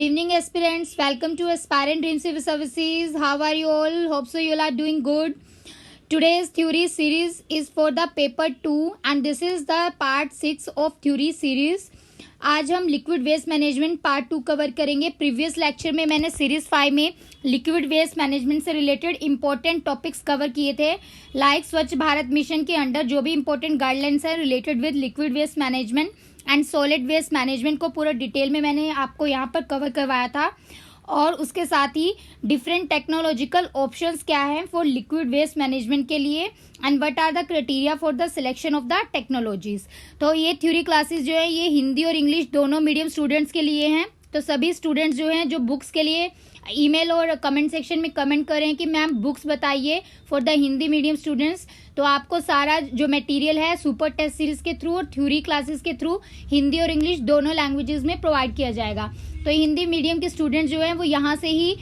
Evening aspirants, welcome to Aspirant Dream Civil Services. How are you all? Hope so you all are doing good. Today's theory series is for the paper 2 and this is the part 6 of theory series. आज हम liquid waste management part 2 cover करेंगे. Previous lecture में मैंने series 5 में liquid waste management से related important topics cover किए थे. Like स्वच्छ भारत मिशन के अंडर जो भी इंपॉर्टेंट गाइडलाइंस है related with liquid waste management and solid waste management को पूरा डिटेल में मैंने आपको यहाँ पर कवर करवाया था. और उसके साथ ही डिफरेंट टेक्नोलॉजिकल ऑप्शंस क्या हैं फॉर लिक्विड वेस्ट मैनेजमेंट के लिए and what are the criteria for the selection of the technologies. तो ये थ्योरी क्लासेस जो है ये हिंदी और इंग्लिश दोनों मीडियम स्टूडेंट्स के लिए हैं. तो सभी स्टूडेंट्स जो हैं जो बुक्स के लिए ईमेल और कमेंट सेक्शन में कमेंट करें कि मैम बुक्स बताइए for the Hindi medium students. तो आपको सारा जो मटेरियल है सुपर टेस्ट सीरीज के थ्रू और थ्योरी क्लासेस के थ्रू हिंदी और इंग्लिश दोनों लैंग्वेजेस में प्रोवाइड किया जाएगा. तो हिंदी मीडियम के स्टूडेंट्स जो हैं वो यहाँ से ही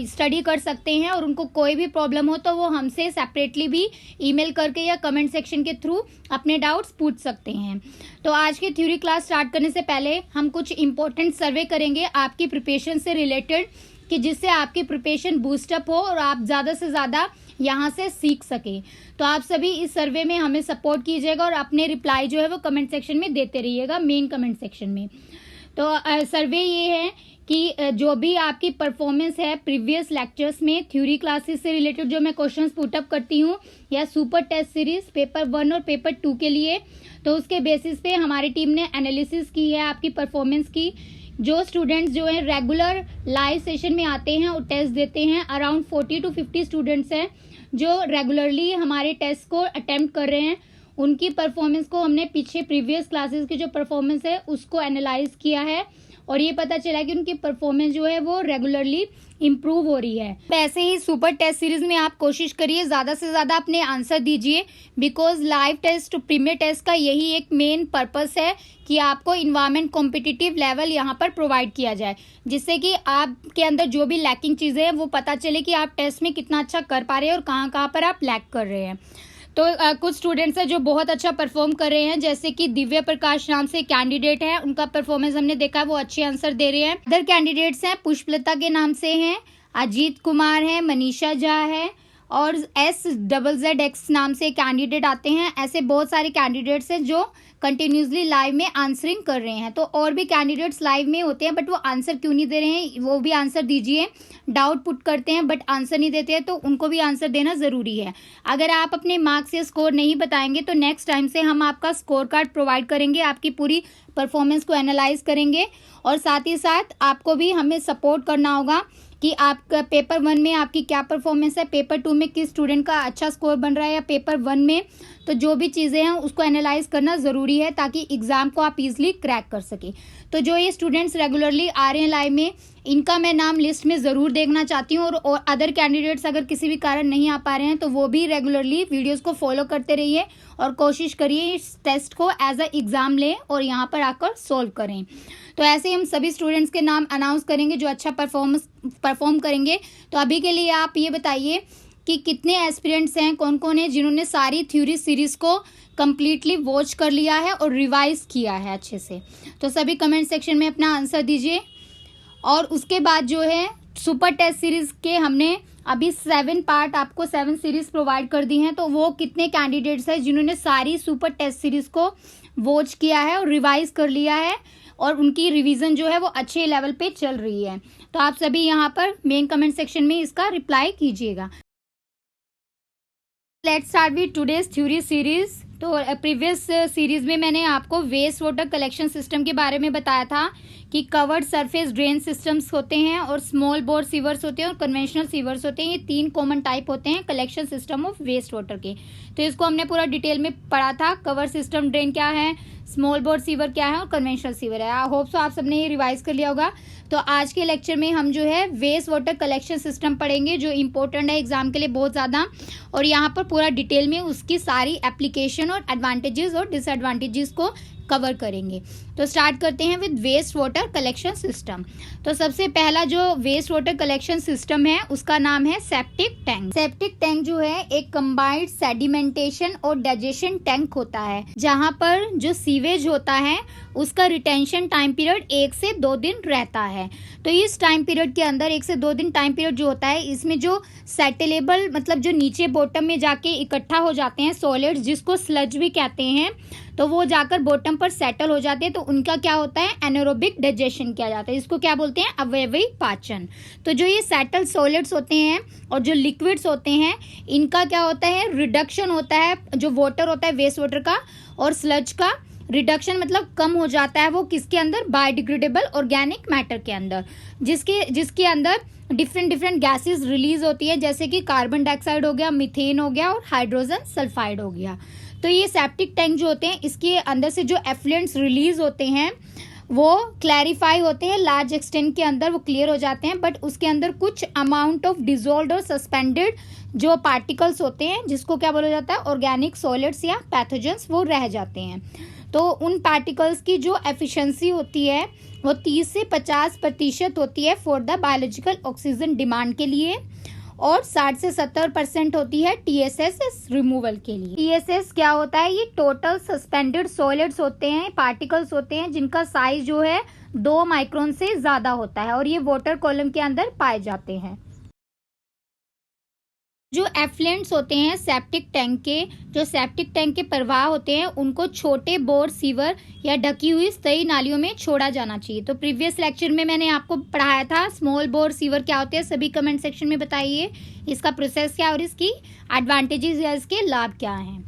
स्टडी कर सकते हैं और उनको कोई भी प्रॉब्लम हो तो वो हमसे सेपरेटली भी ईमेल करके या कमेंट सेक्शन के थ्रू अपने डाउट्स पूछ सकते हैं. तो आज की थ्योरी क्लास स्टार्ट करने से पहले हम कुछ इंपॉर्टेंट सर्वे करेंगे आपकी प्रिपरेशन से रिलेटेड कि जिससे आपकी प्रिपरेशन बूस्टअप हो और आप ज़्यादा से ज़्यादा यहाँ से सीख सकें. तो आप सभी इस सर्वे में हमें सपोर्ट कीजिएगा और अपने रिप्लाई जो है वो कमेंट सेक्शन में देते रहिएगा, मेन कमेंट सेक्शन में. तो सर्वे ये है कि जो भी आपकी परफॉर्मेंस है प्रीवियस लेक्चर्स में थ्योरी क्लासेस से रिलेटेड जो मैं क्वेश्चंस पुटअप करती हूँ या सुपर टेस्ट सीरीज पेपर 1 और पेपर 2 के लिए, तो उसके बेसिस पे हमारी टीम ने एनालिसिस की है आपकी परफॉर्मेंस की. जो स्टूडेंट्स जो है रेगुलर लाइव सेशन में आते हैं और टेस्ट देते हैं, अराउंड 40 to 50 स्टूडेंट्स हैं जो रेगुलरली हमारे टेस्ट को अटेम्प्ट कर रहे हैं. उनकी परफॉर्मेंस को हमने पीछे प्रीवियस क्लासेस की जो परफॉर्मेंस है उसको एनालाइज किया है और ये पता चला कि उनकी परफॉर्मेंस जो है वो रेगुलरली इम्प्रूव हो रही है. वैसे ही सुपर टेस्ट सीरीज में आप कोशिश करिए ज़्यादा से ज़्यादा अपने आंसर दीजिए because live test premier test का यही एक मेन पर्पस है कि आपको इन्वायरमेंट कॉम्पिटिटिव लेवल यहाँ पर प्रोवाइड किया जाए जिससे कि आपके अंदर जो भी लैकिंग चीज़ें हैं वो पता चले कि आप टेस्ट में कितना अच्छा कर पा रहे हैं और कहाँ कहाँ पर आप लैक कर रहे हैं. तो कुछ स्टूडेंट्स हैं जो बहुत अच्छा परफॉर्म कर रहे हैं जैसे कि दिव्य प्रकाश नाम से कैंडिडेट है, उनका परफॉर्मेंस हमने देखा वो अच्छे आंसर दे रहे हैं. अदर कैंडिडेट्स हैं पुष्पलता के नाम से हैं, अजीत कुमार है, मनीषा झा है और SZZX नाम से कैंडिडेट आते हैं. ऐसे बहुत सारे कैंडिडेट्स हैं जो कंटिन्यूसली लाइव में आंसरिंग कर रहे हैं. तो और भी कैंडिडेट्स लाइव में होते हैं बट वो आंसर क्यों नहीं दे रहे हैं, वो भी आंसर दीजिए. डाउट पुट करते हैं बट आंसर नहीं देते हैं तो उनको भी आंसर देना ज़रूरी है. अगर आप अपने मार्क्स या स्कोर नहीं बताएंगे तो नेक्स्ट टाइम से हम आपका स्कोर कार्ड प्रोवाइड करेंगे, आपकी पूरी परफॉर्मेंस को एनालाइज करेंगे और साथ ही साथ आपको भी हमें सपोर्ट करना होगा कि आपका पेपर 1 में आपकी क्या परफॉर्मेंस है, पेपर 2 में किस स्टूडेंट का अच्छा स्कोर बन रहा है या पेपर 1 में. तो जो भी चीज़ें हैं उसको एनालाइज करना ज़रूरी है ताकि एग्ज़ाम को आप इजीली क्रैक कर सकें. तो जो ये स्टूडेंट्स रेगुलरली आ रहे हैं लाइव में इनका मैं नाम लिस्ट में ज़रूर देखना चाहती हूँ और अदर कैंडिडेट्स अगर किसी भी कारण नहीं आ पा रहे हैं तो वो भी रेगुलरली वीडियोस को फॉलो करते रहिए और कोशिश करिए इस टेस्ट को एज अ एग्ज़ाम लें और यहाँ पर आकर सॉल्व करें. तो ऐसे हम सभी स्टूडेंट्स के नाम अनाउंस करेंगे जो अच्छा परफॉर्म करेंगे. तो अभी के लिए आप ये बताइए कि कितने एस्पिरेंट्स हैं, कौन कौन है जिन्होंने सारी थ्योरी सीरीज़ को कम्प्लीटली वॉच कर लिया है और रिवाइज किया है अच्छे से. तो सभी कमेंट सेक्शन में अपना आंसर दीजिए. और उसके बाद जो है सुपर टेस्ट सीरीज़ के हमने अभी 7 पार्ट आपको 7 सीरीज़ प्रोवाइड कर दी हैं. तो वो कितने कैंडिडेट्स हैं जिन्होंने सारी सुपर टेस्ट सीरीज़ को वॉच किया है और रिवाइज कर लिया है और उनकी रिवीजन जो है वो अच्छे लेवल पे चल रही है. तो आप सभी यहाँ पर मेन कमेंट सेक्शन में इसका रिप्लाई कीजिएगा. Let's start with today's theory series. तो प्रीवियस सीरीज में मैंने आपको वेस्ट वाटर कलेक्शन सिस्टम के बारे में बताया था कि कवर्ड सरफेस ड्रेन सिस्टम्स होते हैं और स्मॉल बोर सीवर्स होते हैं और कन्वेंशनल सीवर्स होते हैं. ये 3 कॉमन टाइप होते हैं collection system of waste water के. तो इसको हमने पूरा डिटेल में पढ़ा था. कवर सिस्टम ड्रेन क्या है, स्मॉल बोर सीवर क्या है और कन्वेंशनल सीवर है. आई होप सो आप सबने ये रिवाइज कर लिया होगा. तो आज के लेक्चर में हम जो है वेस्ट वाटर कलेक्शन सिस्टम पढ़ेंगे जो इम्पोर्टेंट है एग्जाम के लिए बहुत ज़्यादा और यहाँ पर पूरा डिटेल में उसकी सारी एप्लीकेशन और एडवांटेजेस और डिसएडवांटेजेस को कवर करेंगे. तो स्टार्ट करते हैं with waste water collection system. तो सबसे पहला जो वेस्ट वाटर कलेक्शन सिस्टम है उसका नाम है सेप्टिक टैंक। सेप्टिक टैंक जो है एक कंबाइंड सेडिमेंटेशन और डाइजेशन टैंक होता है, जहां पर जो सीवेज होता है उसका रिटेंशन टाइम पीरियड 1 से 2 दिन रहता है। तो इस टाइम पीरियड के अंदर 1 से 2 दिन टाइम पीरियड जो होता है, इसमें जो सेटलेबल मतलब जो नीचे बॉटम में जाके इकट्ठा हो जाते हैं सॉलिड्स, जिसको स्लज भी कहते हैं, तो वो जाकर बॉटम पर सेटल हो जाते हैं। तो उनका क्या होता है, एनारोबिक डाइजेशन किया जाता है। इसको क्या बोलते हैं, अवयवी पाचन। तो जो ये सेटल सॉलिड्स होते हैं और जो लिक्विड्स होते हैं, इनका क्या होता है, रिडक्शन होता है। जो वाटर होता है वेस्ट वाटर का और स्लज का रिडक्शन मतलब कम हो जाता है। वो किसके अंदर, बायोडिग्रेडेबल ऑर्गेनिक मैटर के अंदर, जिसके अंदर डिफरेंट गैसेस रिलीज होती है, जैसे कि कार्बन डाइऑक्साइड हो गया, मीथेन हो गया और हाइड्रोजन सल्फाइड हो गया। तो ये सेप्टिक टैंक जो होते हैं, इसके अंदर से जो एफ्लुएंट्स रिलीज होते हैं वो क्लैरिफाई होते हैं, लार्ज एक्सटेंट के अंदर वो क्लियर हो जाते हैं, बट उसके अंदर कुछ अमाउंट ऑफ डिजोल्व्ड और सस्पेंडेड जो पार्टिकल्स होते हैं, जिसको क्या बोला जाता है, ऑर्गेनिक सॉलिड्स या पैथोजेंस, वो रह जाते हैं। तो उन पार्टिकल्स की जो एफिशिएंसी होती है वो 30 से 50% होती है for the biological oxygen demand के लिए, और 60 से 70% होती है TSS रिमूवल के लिए। TSS क्या होता है, ये टोटल सस्पेंडेड सॉलिड्स होते हैं, पार्टिकल्स होते हैं जिनका साइज जो है 2 माइक्रोन से ज्यादा होता है, और ये वाटर कॉलम के अंदर पाए जाते हैं। जो एफ्लुएंट्स होते हैं सेप्टिक टैंक के, जो सेप्टिक टैंक के प्रवाह होते हैं, उनको छोटे बोर सीवर या ढकी हुई स्थायी नालियों में छोड़ा जाना चाहिए। तो प्रीवियस लेक्चर में मैंने आपको पढ़ाया था स्मॉल बोर सीवर क्या होते हैं। सभी कमेंट सेक्शन में बताइए इसका प्रोसेस क्या और इसकी एडवांटेजेस या इसके लाभ क्या हैं।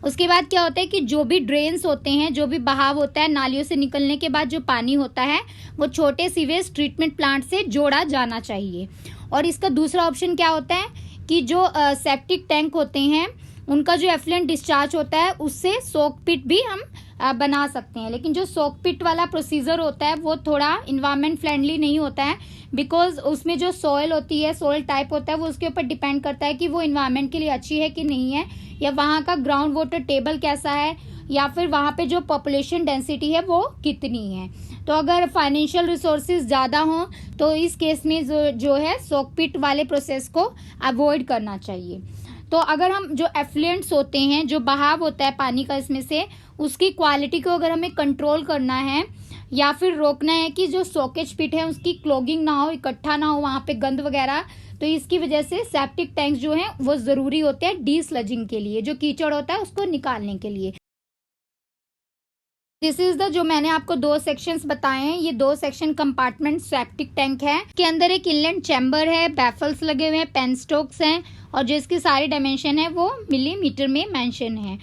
उसके बाद क्या होता है कि जो भी ड्रेन्स होते हैं, जो भी बहाव होता है, नालियों से निकलने के बाद जो पानी होता है वो छोटे सीवेज ट्रीटमेंट प्लांट से जोड़ा जाना चाहिए। और इसका दूसरा ऑप्शन क्या होता है कि जो सेप्टिक टैंक होते हैं उनका जो एफ्लुएंट डिस्चार्ज होता है उससे सोक पिट भी हम बना सकते हैं। लेकिन जो सोक पिट वाला प्रोसीजर होता है वो थोड़ा इन्वायरमेंट फ्रेंडली नहीं होता है, बिकॉज उसमें जो सॉइल होती है, सॉइल टाइप होता है, वो उसके ऊपर डिपेंड करता है कि वो इन्वायरमेंट के लिए अच्छी है कि नहीं है, या वहाँ का ग्राउंड वाटर टेबल कैसा है, या फिर वहाँ पे जो पॉपुलेशन डेंसिटी है वो कितनी है। तो अगर फाइनेंशियल रिसोर्सेज ज़्यादा हों तो इस केस में जो है सोक पिट वाले प्रोसेस को अवॉइड करना चाहिए। तो अगर हम जो एफ्लुएंट्स होते हैं, जो बहाव होता है पानी का इसमें से, उसकी क्वालिटी को अगर हमें कंट्रोल करना है या फिर रोकना है कि जो सोकेज पिट है उसकी क्लॉगिंग ना हो, इकट्ठा ना हो वहाँ पे गंद वगैरह, तो इसकी वजह से सेप्टिक टैंक्स जो हैं वो ज़रूरी होते हैं डीस्लजिंग के लिए, जो कीचड़ होता है उसको निकालने के लिए। दिस इज द जो मैंने आपको 2 सेक्शंस बताए हैं, ये 2 सेक्शन कंपार्टमेंट सेप्टिक टैंक है। के अंदर एक इनलेट चैम्बर है, बैफल्स लगे हुए हैं, पेन स्टोक्स हैं, और जो इसकी सारी डायमेंशन है वो मिलीमीटर में मेंशन है।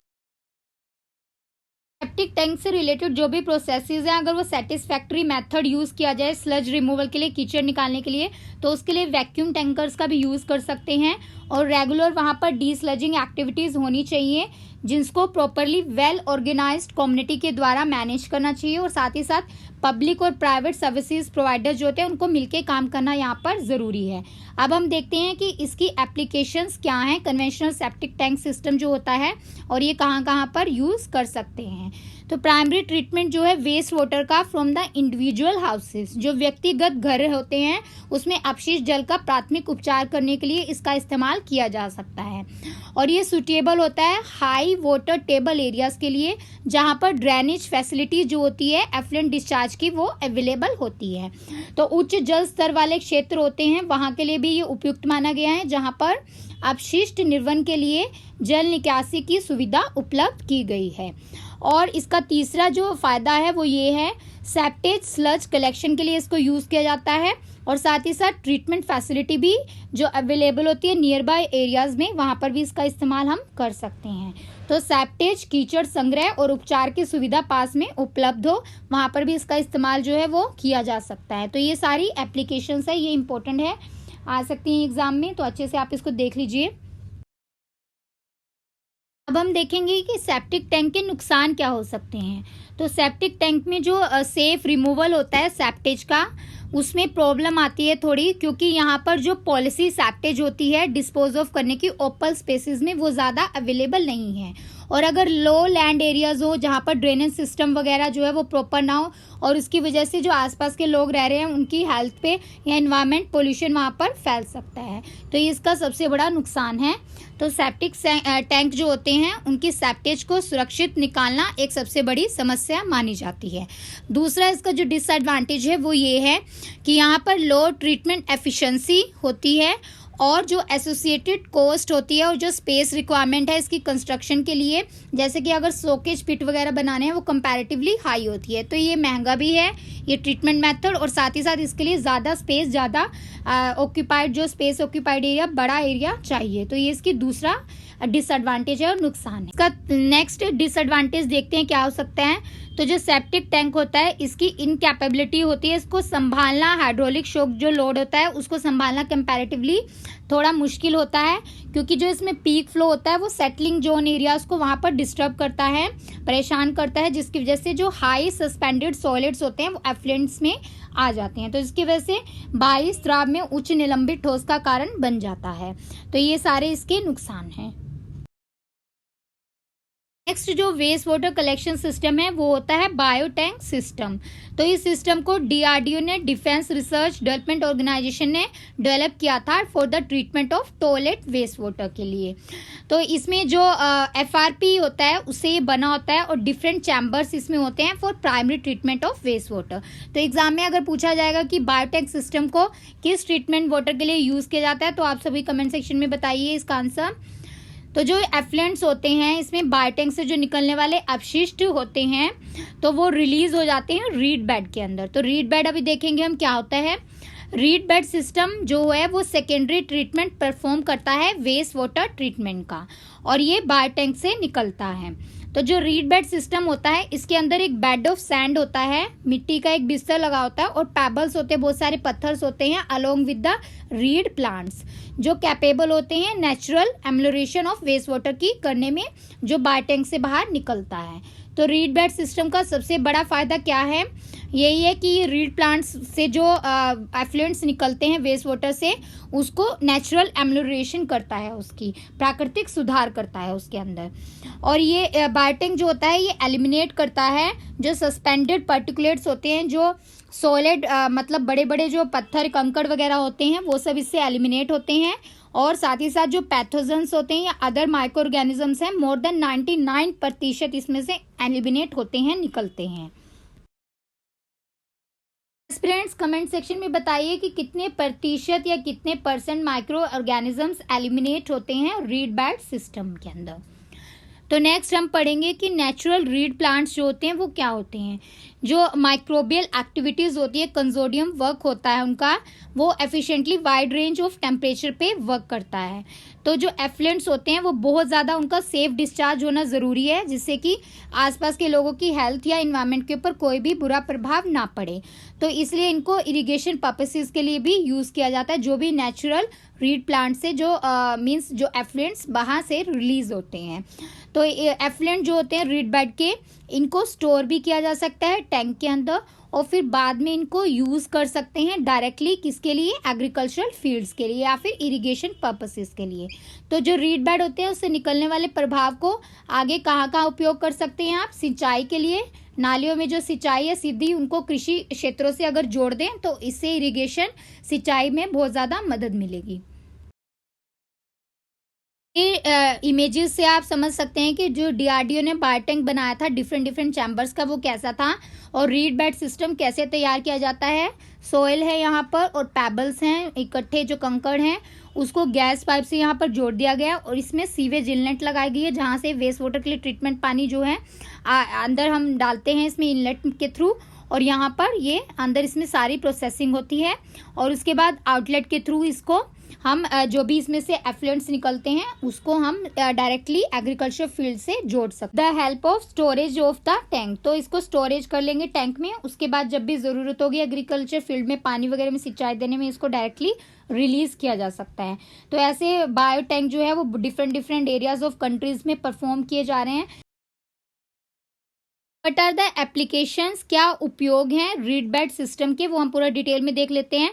सेप्टिक टैंक से रिलेटेड जो भी प्रोसेसेस हैं, अगर वो सेटिस्फैक्ट्री मेथड यूज किया जाए स्लज रिमूवल के लिए, कीचड़ निकालने के लिए, तो उसके लिए वैक्यूम टैंकर्स का भी यूज कर सकते हैं। और रेगुलर वहाँ पर डीस्लजिंग एक्टिविटीज होनी चाहिए, जिसको प्रॉपरली वेल ऑर्गेनाइज्ड कम्युनिटी के द्वारा मैनेज करना चाहिए, और साथ ही साथ पब्लिक और प्राइवेट सर्विसेज प्रोवाइडर जो होते हैं उनको मिलके काम करना यहाँ पर ज़रूरी है। अब हम देखते हैं कि इसकी एप्लीकेशंस क्या हैं, कन्वेंशनल सेप्टिक टैंक सिस्टम जो होता है, और ये कहाँ कहाँ पर यूज़ कर सकते हैं। तो प्राइमरी ट्रीटमेंट जो है वेस्ट वाटर का फ्रॉम द इंडिविजुअल हाउसेस, जो व्यक्तिगत घर होते हैं उसमें अपशिष्ट जल का प्राथमिक उपचार करने के लिए इसका इस्तेमाल किया जा सकता है। और ये सुटेबल होता है हाई वाटर टेबल एरियाज के लिए, जहाँ पर ड्रेनेज फैसिलिटी जो होती है एफ्लुएंट डिस्चार्ज की वो अवेलेबल होती है। तो उच्च जल स्तर वाले क्षेत्र होते हैं वहाँ के लिए भी ये उपयुक्त माना गया है, जहाँ पर अपशिष्ट निर्वहन के लिए जल निकासी की सुविधा उपलब्ध की गई है। और इसका तीसरा जो फ़ायदा है वो ये है, सेप्टेज स्लज कलेक्शन के लिए इसको यूज़ किया जाता है, और साथ ही साथ ट्रीटमेंट फैसिलिटी भी जो अवेलेबल होती है नियर बाय एरियाज़ में, वहाँ पर भी इसका इस्तेमाल हम कर सकते हैं। तो सेप्टेज कीचड़ संग्रह और उपचार की सुविधा पास में उपलब्ध हो, वहाँ पर भी इसका इस्तेमाल जो है वो किया जा सकता है। तो ये सारी एप्लीकेशंस है, ये इंपॉर्टेंट है, आ सकती हैं एग्जाम में, तो अच्छे से आप इसको देख लीजिए। अब हम देखेंगे कि सेप्टिक टैंक के नुकसान क्या हो सकते हैं। तो सेप्टिक टैंक में जो सेफ रिमूवल होता है सेप्टेज का, उसमें प्रॉब्लम आती है थोड़ी, क्योंकि यहाँ पर जो पॉलिसी सेप्टेज होती है डिस्पोज ऑफ करने की ओपन स्पेसेस में वो ज़्यादा अवेलेबल नहीं है, और अगर लो लैंड एरियाज हो जहाँ पर ड्रेनेज सिस्टम वगैरह जो है वो प्रॉपर ना हो और उसकी वजह से जो आसपास के लोग रह रहे हैं उनकी हेल्थ पे या एनवायरमेंट पोल्यूशन वहाँ पर फैल सकता है, तो ये इसका सबसे बड़ा नुकसान है। तो सेप्टिक टैंक जो होते हैं उनकी सेप्टेज को सुरक्षित निकालना एक सबसे बड़ी समस्या मानी जाती है। दूसरा इसका जो डिसएडवांटेज है वो ये है कि यहाँ पर लो ट्रीटमेंट एफिशिएंसी होती है और जो एसोसिएटेड कॉस्ट होती है और जो स्पेस रिक्वायरमेंट है इसकी कंस्ट्रक्शन के लिए, जैसे कि अगर सोकेज पिट वगैरह बनाने हैं, वो कंपैरेटिवली हाई होती है। तो ये महंगा भी है ये ट्रीटमेंट मेथड, और साथ ही साथ इसके लिए ज़्यादा स्पेस, ज़्यादा ऑक्यूपाइड जो स्पेस ऑक्यूपाइड एरिया, बड़ा एरिया चाहिए। तो ये इसकी दूसरा डिसएडवांटेज है और नुकसान है। इसका नेक्स्ट डिसएडवांटेज देखते हैं क्या हो सकता है। तो जो सेप्टिक टैंक होता है इसकी इनकैपेबिलिटी होती है, इसको संभालना, हाइड्रोलिक शॉक जो लोड होता है उसको संभालना कंपैरेटिवली थोड़ा मुश्किल होता है, क्योंकि जो इसमें पीक फ्लो होता है वो सेटलिंग जोन एरियाज को वहाँ पर डिस्टर्ब करता है, परेशान करता है, जिसकी वजह से जो हाई सस्पेंडेड सॉलिड्स होते हैं वो एफ्लुएंट्स में आ जाते हैं। तो इसकी वजह से बाहरी स्राव में उच्च निलंबित ठोस का कारण बन जाता है। तो ये सारे इसके नुकसान हैं। नेक्स्ट जो वेस्ट वाटर कलेक्शन सिस्टम है वो होता है बायोटैंक सिस्टम। तो इस सिस्टम को डीआरडीओ ने, डिफेंस रिसर्च डेवलपमेंट ऑर्गेनाइजेशन ने डेवलप किया था for the treatment of toilet waste water के लिए। तो इसमें जो एफआरपी होता है उससे ये बना होता है और डिफरेंट चैम्बर्स इसमें होते हैं for primary treatment of waste water. तो एग्जाम में अगर पूछा जाएगा कि बायोटैंक सिस्टम को किस ट्रीटमेंट वाटर के लिए यूज किया जाता है तो आप सभी कमेंट सेक्शन में बताइए इसका आंसर। तो जो एफ्लुएंट्स होते हैं इसमें बायोटैंक से जो निकलने वाले अपशिष्ट होते हैं तो वो रिलीज हो जाते हैं रीड बेड के अंदर। तो रीड बेड अभी देखेंगे हम क्या होता है। रीड बेड सिस्टम जो है वो सेकेंडरी ट्रीटमेंट परफॉर्म करता है वेस्ट वाटर ट्रीटमेंट का, और ये बायोटैंक से निकलता है। तो जो रीड बेड सिस्टम होता है इसके अंदर एक बेड ऑफ सैंड होता है, मिट्टी का एक बिस्तर लगा होता है, और पेबल्स होते हैं, बहुत सारे पत्थर्स होते हैं along with the read plants जो कैपेबल होते हैं नेचुरल एम्लोरेशन ऑफ वेस्ट वाटर की करने में, जो बायोटैंक से बाहर निकलता है। तो रीड बेड सिस्टम का सबसे बड़ा फायदा क्या है, यही है कि रीड प्लांट्स से जो एफ्लुएंट्स निकलते हैं वेस्ट वाटर से उसको नेचुरल एम्लोरेशन करता है, उसकी प्राकृतिक सुधार करता है उसके अंदर। और ये बायोटैंक जो होता है ये एलिमिनेट करता है जो सस्पेंडेड पार्टिकुलेट्स होते हैं, जो सॉलिड मतलब बड़े बड़े जो पत्थर कंकड़ वगैरह होते हैं वो सब इससे एलिमिनेट होते हैं, और साथ ही साथ जो पैथोजेंस होते हैं या अदर माइक्रो ऑर्गेनिजम्स हैं मोर देन 99% इसमें से एलिमिनेट होते हैं, निकलते हैं। फ्रेंड्स कमेंट सेक्शन में बताइए कि कितने प्रतिशत या कितने परसेंट माइक्रो ऑर्गेनिजम्स एलिमिनेट होते हैं रीड बेड सिस्टम के अंदर। तो नेक्स्ट हम पढ़ेंगे कि नेचुरल रीड प्लांट्स जो होते हैं वो क्या होते हैं। जो माइक्रोबियल एक्टिविटीज होती है, कंसोडियम वर्क होता है उनका, वो efficiently wide range of temperature पे वर्क करता है। तो जो एफ्लुएंट्स होते हैं वो बहुत ज़्यादा उनका सेफ डिस्चार्ज होना ज़रूरी है, जिससे कि आसपास के लोगों की हेल्थ या इन्वायरमेंट के ऊपर कोई भी बुरा प्रभाव ना पड़े। तो इसलिए इनको इरिगेशन पर्पसेस के लिए भी यूज़ किया जाता है, जो भी नेचुरल रीड प्लांट से जो मीन्स जो एफ्लुएंट्स वहाँ से रिलीज होते हैं। तो एफ्लुएंट जो होते हैं रीड बेड के, इनको स्टोर भी किया जा सकता है टैंक के अंदर, और फिर बाद में इनको यूज़ कर सकते हैं डायरेक्टली, किसके लिए, एग्रीकल्चरल फील्ड्स के लिए या फिर इरिगेशन पर्पसेस के लिए। तो जो रीड बेड होते हैं उससे निकलने वाले प्रभाव को आगे कहाँ कहाँ उपयोग कर सकते हैं आप, सिंचाई के लिए, नालियों में जो सिंचाई है सीधी उनको कृषि क्षेत्रों से अगर जोड़ दें तो इससे इरिगेशन सिंचाई में बहुत ज़्यादा मदद मिलेगी। ये इमेजेस से आप समझ सकते हैं कि जो डीआरडीओ ने बायोटैंक बनाया था डिफरेंट चैम्बर्स का वो कैसा था, और रीड बेड सिस्टम कैसे तैयार किया जाता है। सोयल है यहाँ पर और पेबल्स हैं, इकट्ठे जो कंकड़ हैं उसको गैस पाइप से यहाँ पर जोड़ दिया गया, और इसमें सीवेज इनलेट लगाई गई है जहाँ से वेस्ट वाटर के लिए ट्रीटमेंट पानी जो है अंदर हम डालते हैं इसमें इनलेट के थ्रू, और यहाँ पर ये अंदर इसमें सारी प्रोसेसिंग होती है, और उसके बाद आउटलेट के थ्रू इसको हम जो भी इसमें से एफ्लुएंट्स निकलते हैं उसको हम डायरेक्टली एग्रीकल्चर फील्ड से जोड़ सकते हैं। The help of storage of the tank, तो इसको स्टोरेज कर लेंगे टैंक में, उसके बाद जब भी ज़रूरत होगी एग्रीकल्चर फील्ड में पानी वगैरह में सिंचाई देने में इसको डायरेक्टली रिलीज किया जा सकता है। तो ऐसे बायो टैंक जो है वो डिफरेंट एरियाज ऑफ कंट्रीज में परफॉर्म किए जा रहे हैं। व्हाट आर द एप्लीकेशंस, क्या उपयोग हैं रीड बेड सिस्टम के, वो हम पूरा डिटेल में देख लेते हैं।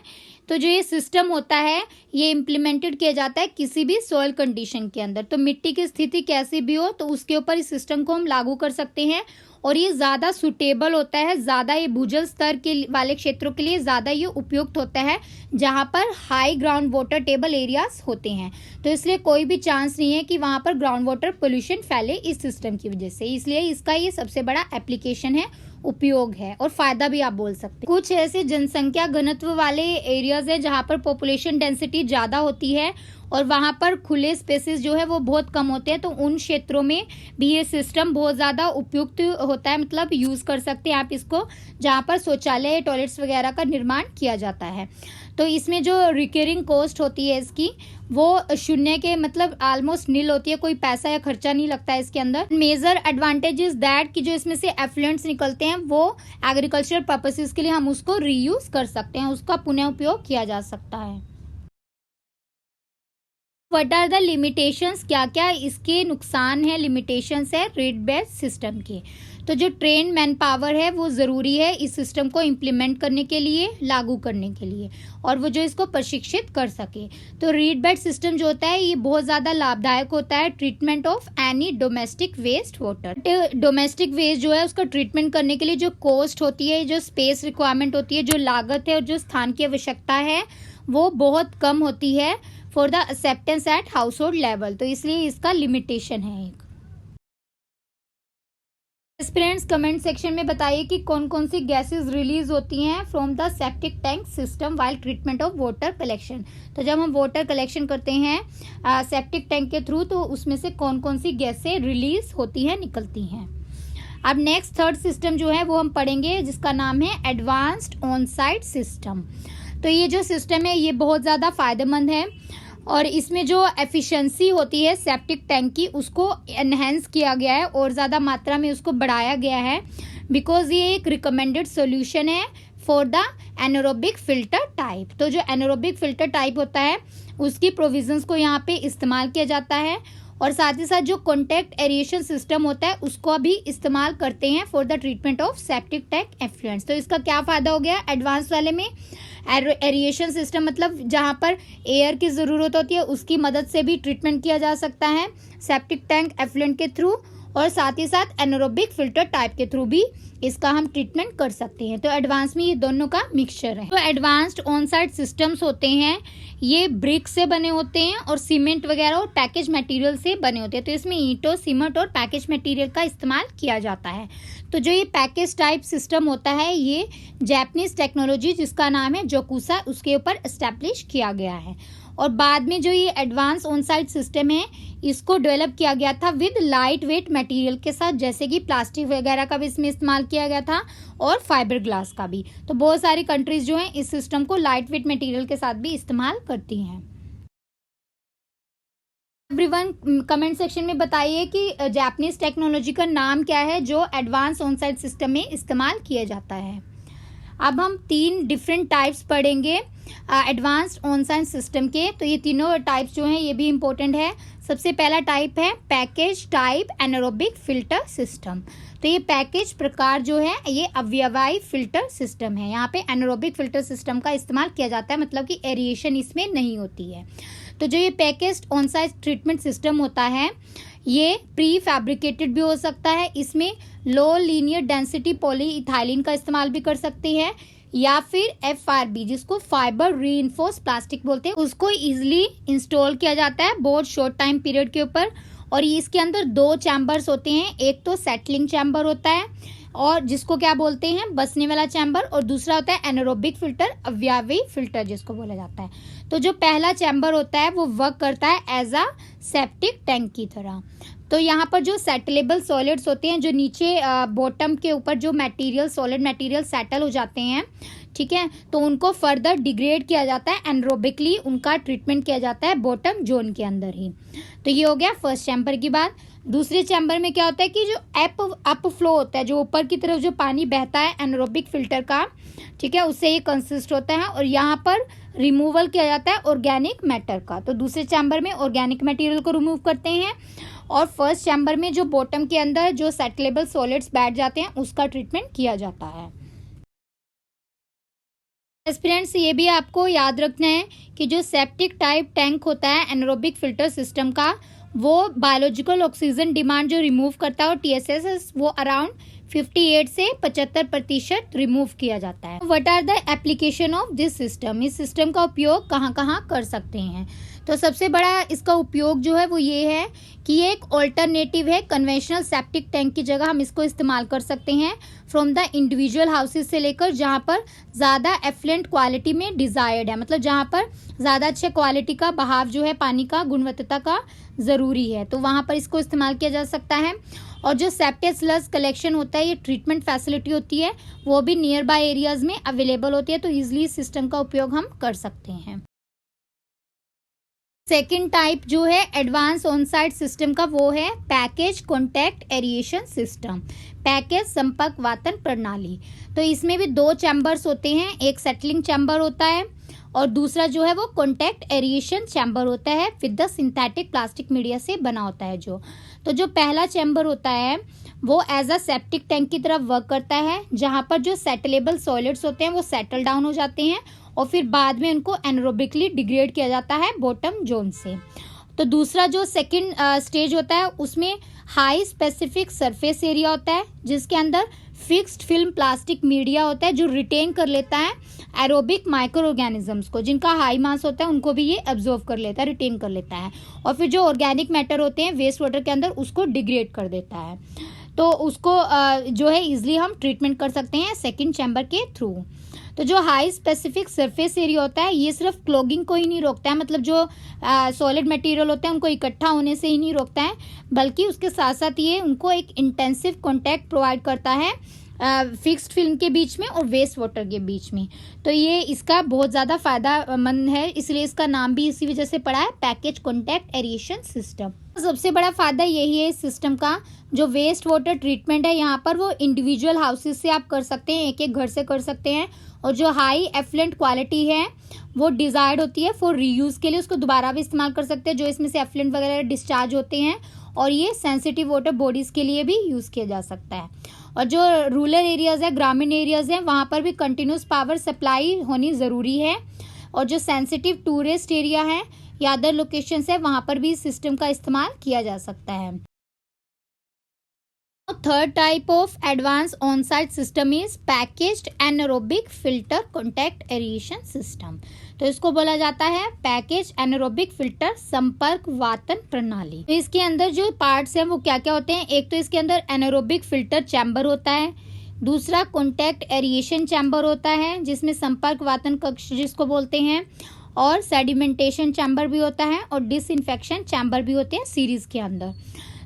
तो जो ये सिस्टम होता है ये इम्प्लीमेंटेड किया जाता है किसी भी सॉइल कंडीशन के अंदर। तो मिट्टी की स्थिति कैसी भी हो तो उसके ऊपर इस सिस्टम को हम लागू कर सकते हैं, और ये ज़्यादा सुटेबल होता है, ज़्यादा ये भूजल स्तर के वाले क्षेत्रों के लिए ज़्यादा ये उपयुक्त होता है जहाँ पर high ground water table areas होते हैं। तो इसलिए कोई भी चांस नहीं है कि वहाँ पर ग्राउंड वाटर पोल्यूशन फैले इस सिस्टम की वजह से, इसलिए इसका ये सबसे बड़ा एप्लीकेशन है, उपयोग है, और फायदा भी आप बोल सकते हैं। कुछ ऐसे जनसंख्या घनत्व वाले एरियाज है जहाँ पर पॉपुलेशन डेंसिटी ज़्यादा होती है और वहाँ पर खुले स्पेसेस जो है वो बहुत कम होते हैं, तो उन क्षेत्रों में भी ये सिस्टम बहुत ज़्यादा उपयुक्त होता है, मतलब यूज़ कर सकते हैं आप इसको, जहाँ पर शौचालय टॉयलेट्स वगैरह का निर्माण किया जाता है। तो इसमें जो रिकरिंग कॉस्ट होती है इसकी वो शून्य के मतलब ऑलमोस्ट नील होती है, कोई पैसा या खर्चा नहीं लगता है इसके अंदर। मेजर एडवांटेज इज दैट कि जो इसमें से एफ्लुएंट्स निकलते हैं वो एग्रीकल्चर पर्पसेस के लिए हम उसको रीयूज कर सकते हैं, उसका पुनः उपयोग किया जा सकता है। व्हाट आर द लिमिटेशंस, क्या क्या इसके नुकसान है, लिमिटेशंस है रीड बेड सिस्टम के। तो जो ट्रेन मैन पावर है वो ज़रूरी है इस सिस्टम को इम्प्लीमेंट करने के लिए, लागू करने के लिए, और वो जो इसको प्रशिक्षित कर सके। तो रीड बेड सिस्टम जो होता है ये बहुत ज़्यादा लाभदायक होता है treatment of any domestic waste water. Domestic waste जो है उसका ट्रीटमेंट करने के लिए जो कॉस्ट होती है, जो स्पेस रिक्वायरमेंट होती है, जो लागत है और जो स्थान की आवश्यकता है वो बहुत कम होती है for the acceptance at household level. तो इसलिए इसका लिमिटेशन है एक। फ्रेंड्स कमेंट सेक्शन में बताइए कि कौन कौन सी गैसेस रिलीज होती हैं from the septic tank system while treatment of water collection. तो जब हम वाटर कलेक्शन करते हैं सेप्टिक टैंक के थ्रू तो उसमें से कौन कौन सी गैसें रिलीज होती हैं, निकलती हैं। अब नेक्स्ट थर्ड सिस्टम जो है वो हम पढ़ेंगे जिसका नाम है एडवांस्ड ऑन साइट सिस्टम। तो ये जो सिस्टम है ये बहुत ज़्यादा फायदेमंद है और इसमें जो एफिशिएंसी होती है सेप्टिक टैंक की उसको एनहेंस किया गया है और ज़्यादा मात्रा में उसको बढ़ाया गया है, बिकॉज ये एक रिकमेंडेड सॉल्यूशन है for the anaerobic filter type. तो जो एनारोबिक फिल्टर टाइप होता है उसकी प्रोविजंस को यहाँ पे इस्तेमाल किया जाता है और साथ ही साथ जो कॉन्टैक्ट एरिएशन सिस्टम होता है उसको भी इस्तेमाल करते हैं for the treatment of septic tank effluents. तो इसका क्या फ़ायदा हो गया एडवांस वाले में, एरिएशन सिस्टम मतलब जहाँ पर एयर की ज़रूरत होती है उसकी मदद से भी ट्रीटमेंट किया जा सकता है सेप्टिक टैंक एफ्लुएंट के थ्रू, और साथ ही साथ एनारोबिक फिल्टर टाइप के थ्रू भी इसका हम ट्रीटमेंट कर सकते हैं। तो एडवांस में ये दोनों का मिक्सचर है। तो एडवांस्ड ऑन साइट सिस्टम्स होते हैं ये ब्रिक से बने होते हैं और सीमेंट वगैरह और पैकेज मटेरियल से बने होते हैं। तो इसमें ईंटों, सीमेंट और पैकेज मटेरियल का इस्तेमाल किया जाता है। तो जो ये पैकेज टाइप सिस्टम होता है ये जापानीज टेक्नोलॉजी जिसका नाम है जोकुसा उसके ऊपर एस्टेब्लिश किया गया है, और बाद में जो ये एडवांस ऑन साइट सिस्टम है इसको डेवलप किया गया था विद लाइट वेट मटेरियल के साथ, जैसे कि प्लास्टिक वगैरह का भी इसमें इस्तेमाल किया गया था और फाइबर ग्लास का भी। तो बहुत सारी कंट्रीज जो हैं इस सिस्टम को लाइट वेट मटेरियल के साथ भी इस्तेमाल करती हैं। एवरीवन कमेंट सेक्शन में बताइए कि जापानीज टेक्नोलॉजी का नाम क्या है जो एडवांस ऑन साइट सिस्टम में इस्तेमाल किया जाता है। अब हम 3 डिफरेंट टाइप्स पढ़ेंगे एडवांस्ड ऑन साइट सिस्टम के। तो ये तीनों टाइप्स जो हैं ये भी इम्पोर्टेंट है। सबसे पहला टाइप है package type anaerobic filter system. तो ये पैकेज प्रकार जो है ये अवयवाई फिल्टर सिस्टम है। यहाँ पे एनारोबिक फिल्टर सिस्टम का इस्तेमाल किया जाता है, मतलब कि एरिएशन इसमें नहीं होती है। तो जो ये packaged on site treatment system होता है ये प्री फैब्रिकेटेड भी हो सकता है, इसमें लो लीनियर डेंसिटी पॉलीइथाइलिन का इस्तेमाल भी कर सकते हैं, या फिर FRB जिसको फाइबर रीइंफोर्स प्लास्टिक बोलते हैं उसको इजीली इंस्टॉल किया जाता है बहुत शॉर्ट टाइम पीरियड के ऊपर। और इसके अंदर 2 चैम्बर्स होते हैं, एक तो सेटलिंग चैम्बर होता है और जिसको क्या बोलते हैं बसने वाला चैम्बर, और दूसरा होता है एनारोबिक फिल्टर अवयवी फिल्टर जिसको बोला जाता है। तो जो पहला चैम्बर होता है वो वर्क करता है एज अ सेप्टिक टैंक की तरह। तो यहाँ पर जो सेटलेबल सॉलिड्स होते हैं जो नीचे बॉटम के ऊपर जो मटेरियल सॉलिड मटेरियल सेटल हो जाते हैं, ठीक है, तो उनको फर्दर डिग्रेड किया जाता है एनरोबिकली, उनका ट्रीटमेंट किया जाता है बॉटम जोन के अंदर ही। तो ये हो गया फर्स्ट चैम्बर की बात। दूसरे चैम्बर में क्या होता है कि जो अप फ्लो होता है, जो ऊपर की तरफ जो पानी बहता है एनारोबिक फिल्टर का, ठीक है, उससे ये कंसिस्ट होता है। और यहाँ पर रिमूवल किया जाता है ऑर्गेनिक मैटर का। तो दूसरे चैम्बर में ऑर्गेनिक मटेरियल को रिमूव करते हैं, और फर्स्ट चैम्बर में जो बॉटम के अंदर जो सेटलेबल सॉलिड्स बैठ जाते हैं उसका ट्रीटमेंट किया जाता है। एस्पिरेंट्स, ये भी आपको याद रखना है कि जो सेप्टिक टाइप टैंक होता है एनारोबिक फिल्टर सिस्टम का, वो बायोलॉजिकल ऑक्सीजन डिमांड जो रिमूव करता है, और TSS वो अराउंड 58 से 75% रिमूव किया जाता है। What are the application of this system? इस सिस्टम का उपयोग कहाँ कहाँ कर सकते हैं? तो सबसे बड़ा इसका उपयोग जो है वो ये है कि ये एक ऑल्टरनेटिव है। कन्वेंशनल सेप्टिक टैंक की जगह हम इसको इस्तेमाल कर सकते हैं फ्रॉम द इंडिविजुअल हाउसेज से लेकर जहाँ पर ज़्यादा एफ्लुएंट क्वालिटी में डिज़ायर्ड है, मतलब जहाँ पर ज़्यादा अच्छे क्वालिटी का बहाव जो है पानी का, गुणवत्ता का ज़रूरी है, तो वहाँ पर इसको इस्तेमाल किया जा सकता है। और जो सेप्टेज स्लज कलेक्शन होता है, ये ट्रीटमेंट फैसिलिटी होती है, वो भी नियर बाय एरियाज में अवेलेबल होती है, तो ईजिली इस सिस्टम का उपयोग हम कर सकते हैं। सेकेंड टाइप जो है एडवांस ऑन साइट सिस्टम का, वो है package contact aeration system, package संपर्क वातन प्रणाली। तो इसमें भी 2 चैम्बर्स होते हैं, एक सेटलिंग चैम्बर होता है और दूसरा जो है वो कॉन्टैक्ट एरिएशन चैम्बर होता है with the synthetic plastic media से बना होता है जो। तो जो पहला चैम्बर होता है वो एज अ सेप्टिक टैंक की तरफ वर्क करता है, जहाँ पर जो सेटलेबल सॉलिड्स होते हैं वो सेटल डाउन हो जाते हैं और फिर बाद में उनको एनारोबिकली डिग्रेड किया जाता है बॉटम जोन से। तो दूसरा जो सेकंड स्टेज होता है उसमें हाई स्पेसिफिक सरफेस एरिया होता है, जिसके अंदर फिक्स्ड फिल्म प्लास्टिक मीडिया होता है जो रिटेन कर लेता है एरोबिक माइक्रो ऑर्गेनिजम्स को, जिनका हाई मास होता है उनको भी ये एब्जॉर्व कर लेता है, रिटेन कर लेता है, और फिर जो ऑर्गेनिक मैटर होते हैं वेस्ट वाटर के अंदर उसको डिग्रेड कर देता है। तो उसको जो है इजिली हम ट्रीटमेंट कर सकते हैं सेकेंड चैम्बर के थ्रू। तो जो हाई स्पेसिफिक सरफेस एरिया होता है ये सिर्फ क्लॉगिंग को ही नहीं रोकता है, मतलब जो सॉलिड मटेरियल होते हैं उनको इकट्ठा होने से ही नहीं रोकता है, बल्कि उसके साथ साथ ये उनको एक इंटेंसिव कॉन्टैक्ट प्रोवाइड करता है फिक्स्ड फिल्म के बीच में और वेस्ट वाटर के बीच में। तो ये इसका बहुत ज़्यादा फ़ायदामंद है, इसलिए इसका नाम भी इसी वजह से पड़ा है पैकेज कॉन्टैक्ट एरिएशन सिस्टम। सबसे बड़ा फ़ायदा यही है इस सिस्टम का, जो वेस्ट वाटर ट्रीटमेंट है यहाँ पर वो इंडिविजुअल हाउसेज से आप कर सकते हैं, एक एक घर से कर सकते हैं, और जो हाई एफ्लुएंट क्वालिटी है वो डिज़ायर्ड होती है फॉर रीयूज़ के लिए, उसको दोबारा भी इस्तेमाल कर सकते हैं जो इसमें से एफ्लुएंट वगैरह डिस्चार्ज होते हैं, और ये सेंसिटिव वाटर बॉडीज़ के लिए भी यूज़ किया जा सकता है। और जो रूरल एरियाज़ है, ग्रामीण एरियाज़ हैं, वहाँ पर भी कंटिन्यूस पावर सप्लाई होनी ज़रूरी है, और जो सेंसिटिव टूरिस्ट एरिया है या अदर लोकेशंस है वहाँ पर भी इस सिस्टम का इस्तेमाल किया जा सकता है। Third type of advance on site system is packaged anaerobic filter contact aeration system. तो इसको बोला जाता है पैकेज एनारोबिक फिल्टर संपर्क वातन प्रणाली। तो इसके अंदर जो पार्ट्स हैं वो क्या क्या होते हैं? एक तो इसके अंदर एनारोबिक फिल्टर चैम्बर होता है, दूसरा कॉन्टैक्ट एरिएशन चैम्बर होता है जिसमें संपर्क वातन कक्ष जिसको बोलते हैं, और सेडिमेंटेशन चैम्बर भी होता है, और डिसइंफेक्शन चैम्बर भी होते हैं सीरीज के अंदर।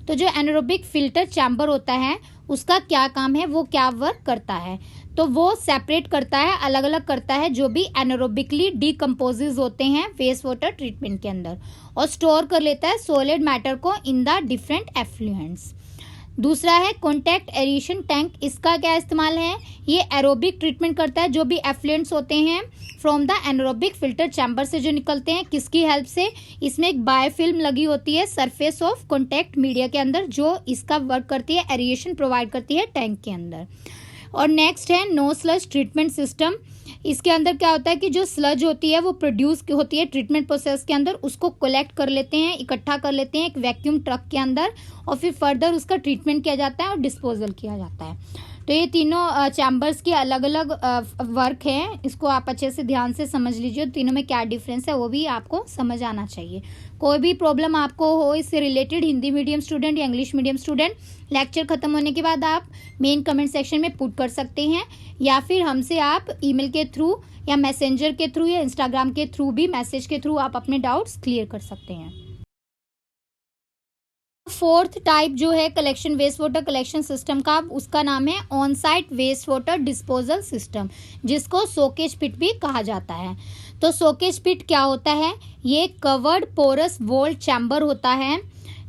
तो जो एनारोबिक फिल्टर चैम्बर होता है उसका क्या काम है, वो क्या वर्क करता है? तो वो सेपरेट करता है, अलग अलग करता है जो भी एनारोबिकली डिकम्पोजेज होते हैं वेस्ट वाटर ट्रीटमेंट के अंदर, और स्टोर कर लेता है सॉलिड मैटर को इन द डिफरेंट एफ्लुएंट्स। दूसरा है कॉन्टैक्ट एरिएशन टैंक। इसका क्या इस्तेमाल है? ये एरोबिक ट्रीटमेंट करता है जो भी एफ्लुएंट्स होते हैं from the anaerobic filter chamber से जो निकलते हैं। किसकी हेल्प से? इसमें एक बायोफिल्म लगी होती है सरफेस ऑफ कॉन्टैक्ट मीडिया के अंदर जो इसका वर्क करती है, एरिएशन प्रोवाइड करती है टैंक के अंदर। और नेक्स्ट है नो स्लज ट्रीटमेंट सिस्टम। इसके अंदर क्या होता है कि जो स्लज होती है वो प्रोड्यूस होती है ट्रीटमेंट प्रोसेस के अंदर, उसको कलेक्ट कर लेते हैं, इकट्ठा कर लेते हैं एक वैक्यूम ट्रक के अंदर, और फिर फर्दर उसका ट्रीटमेंट किया जाता है और डिस्पोजल किया जाता है। तो ये तीनों चैम्बर्स के अलग अलग वर्क हैं, इसको आप अच्छे से ध्यान से समझ लीजिए, तीनों में क्या डिफरेंस है वो भी आपको समझ आना चाहिए। कोई भी प्रॉब्लम आपको हो इससे रिलेटेड, हिंदी मीडियम स्टूडेंट या इंग्लिश मीडियम स्टूडेंट, लेक्चर खत्म होने के बाद आप मेन कमेंट सेक्शन में पुट कर सकते हैं, या फिर हमसे आप ईमेल के थ्रू या मैसेंजर के थ्रू या इंस्टाग्राम के थ्रू भी, मैसेज के थ्रू आप अपने डाउट्स क्लियर कर सकते हैं। फोर्थ टाइप जो है collection waste water collection system का, उसका नाम है on site waste water disposal system, जिसको सोकेज पिट भी कहा जाता है। तो सोकेज पिट क्या होता है? ये कवर्ड पोरस वॉल चैम्बर होता है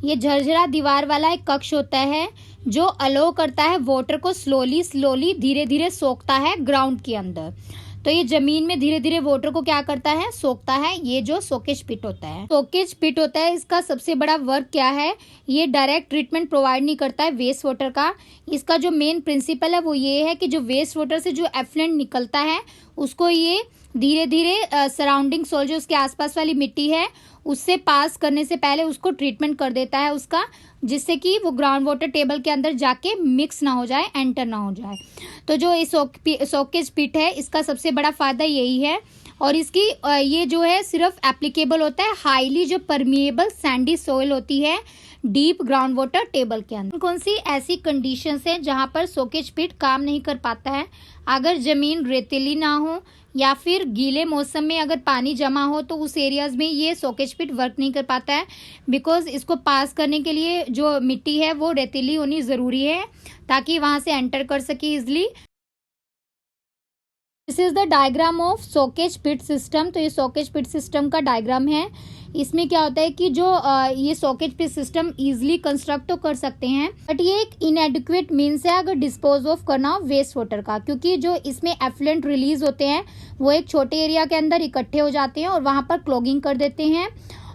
ये झरझरा दीवार वाला एक कक्ष होता है जो अलो करता है वाटर को स्लोली धीरे धीरे सोखता है ग्राउंड के अंदर। तो ये जमीन में धीरे धीरे वाटर को क्या करता है, सोखता है। ये जो सोकेज पिट होता है, सोकेज पिट होता है, इसका सबसे बड़ा वर्क क्या है, ये डायरेक्ट ट्रीटमेंट प्रोवाइड नहीं करता है वेस्ट वाटर का। इसका जो मेन प्रिंसिपल है वो ये है कि जो वेस्ट वाटर से जो एफ्लुएंट निकलता है उसको ये धीरे धीरे सराउंडिंग सोल जो उसके आसपास वाली मिट्टी है उससे पास करने से पहले उसको ट्रीटमेंट कर देता है उसका, जिससे कि वो ग्राउंड वाटर टेबल के अंदर जाके मिक्स ना हो जाए, एंटर ना हो जाए। तो जो इस सोकेज पिट है इसका सबसे बड़ा फायदा यही है। और इसकी ये जो है सिर्फ एप्लीकेबल होता है हाईली जो परमिएबल सैंडी सोइल होती है डीप ग्राउंड वाटर टेबल के अंदर। कौन सी ऐसी कंडीशंस हैं जहां पर सोकेज पिट काम नहीं कर पाता है, अगर जमीन रेतीली ना हो या फिर गीले मौसम में अगर पानी जमा हो तो उस एरियाज में ये सोकेज पिट वर्क नहीं कर पाता है, बिकॉज इसको पास करने के लिए जो मिट्टी है वो रेतीली होनी ज़रूरी है ताकि वहां से एंटर कर सके easily. This is the diagram of soakage pit system. तो ये सोकेज पिट सिस्टम का डायग्राम है। इसमें क्या होता है कि जो ये सोकेज पिट सिस्टम इजीली कंस्ट्रक्ट तो कर सकते हैं, बट ये एक इनएडिक्वेट मीन्स है अगर डिस्पोज ऑफ करना हो वेस्ट वाटर का, क्योंकि जो इसमें एफ्लुएंट रिलीज होते हैं वो एक छोटे एरिया के अंदर इकट्ठे हो जाते हैं और वहां पर क्लॉगिंग कर देते हैं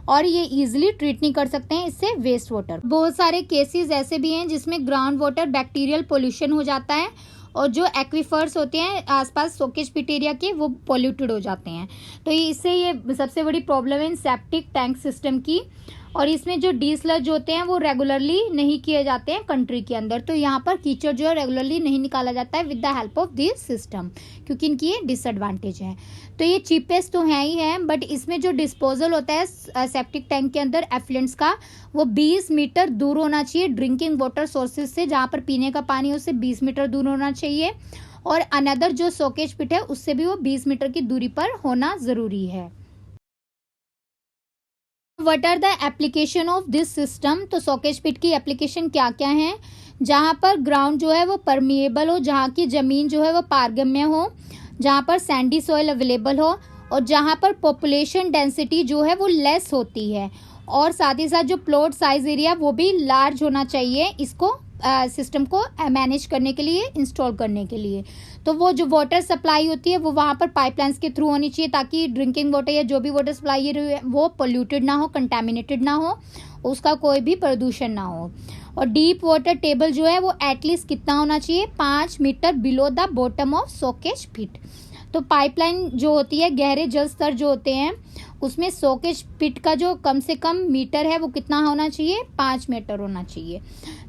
और ये इजीली ट्रीट नहीं कर सकते हैं इससे वेस्ट वाटर। बहुत सारे केसेस ऐसे भी हैं जिसमें ग्राउंड वाटर बैक्टीरियल पोल्यूशन हो जाता है और जो एक्वीफर्स होते हैं आसपास सोकेज पिट एरिया के वो पॉल्यूटेड हो जाते हैं। तो इससे ये सबसे बड़ी प्रॉब्लम है इन सेप्टिक टैंक सिस्टम की। और इसमें जो डीस्लज होते हैं वो रेगुलरली नहीं किए जाते हैं कंट्री के अंदर, तो यहाँ पर कीचड़ जो है रेगुलरली नहीं निकाला जाता है with the help of this system, क्योंकि इनकी ये डिसएडवांटेज है। तो ये चीपेस्ट तो है ही है, बट इसमें जो डिस्पोजल होता है सेप्टिक टैंक के अंदर एफ्लुएंट्स का वो 20 मीटर दूर होना चाहिए ड्रिंकिंग वाटर सोर्सेज से, जहाँ पर पीने का पानी है उससे 20 मीटर दूर होना चाहिए। और अनदर जो सोकेज पिट है उससे भी वो 20 मीटर की दूरी पर होना जरूरी है। What are the application of this system. तो सोकेज पिट की एप्लीकेशन क्या क्या है, जहाँ पर ग्राउंड जो है वो परमिएबल हो, जहाँ की जमीन जो है वो पारगम्य हो, जहाँ पर सैंडी सॉइल अवेलेबल हो और जहाँ पर पॉपुलेशन डेंसिटी जो है वो लेस होती है, और साथ ही साथ जो प्लॉट साइज एरिया वो भी लार्ज होना चाहिए इसको सिस्टम को मैनेज करने के लिए, इंस्टॉल करने के लिए। तो वो जो वाटर सप्लाई होती है वो वहाँ पर पाइपलाइंस के थ्रू होनी चाहिए ताकि ड्रिंकिंग वाटर या जो भी वाटर सप्लाई है वो पोल्यूटेड ना हो, कंटामिनेटेड ना हो, उसका कोई भी प्रदूषण ना हो। और डीप वाटर टेबल जो है वो एटलीस्ट कितना होना चाहिए, 5 metre below the bottom of soakage pit. तो पाइपलाइन जो होती है, गहरे जल स्तर जो होते हैं उसमें सोकेज पिट का जो कम से कम मीटर है वो कितना होना चाहिए, 5 मीटर होना चाहिए।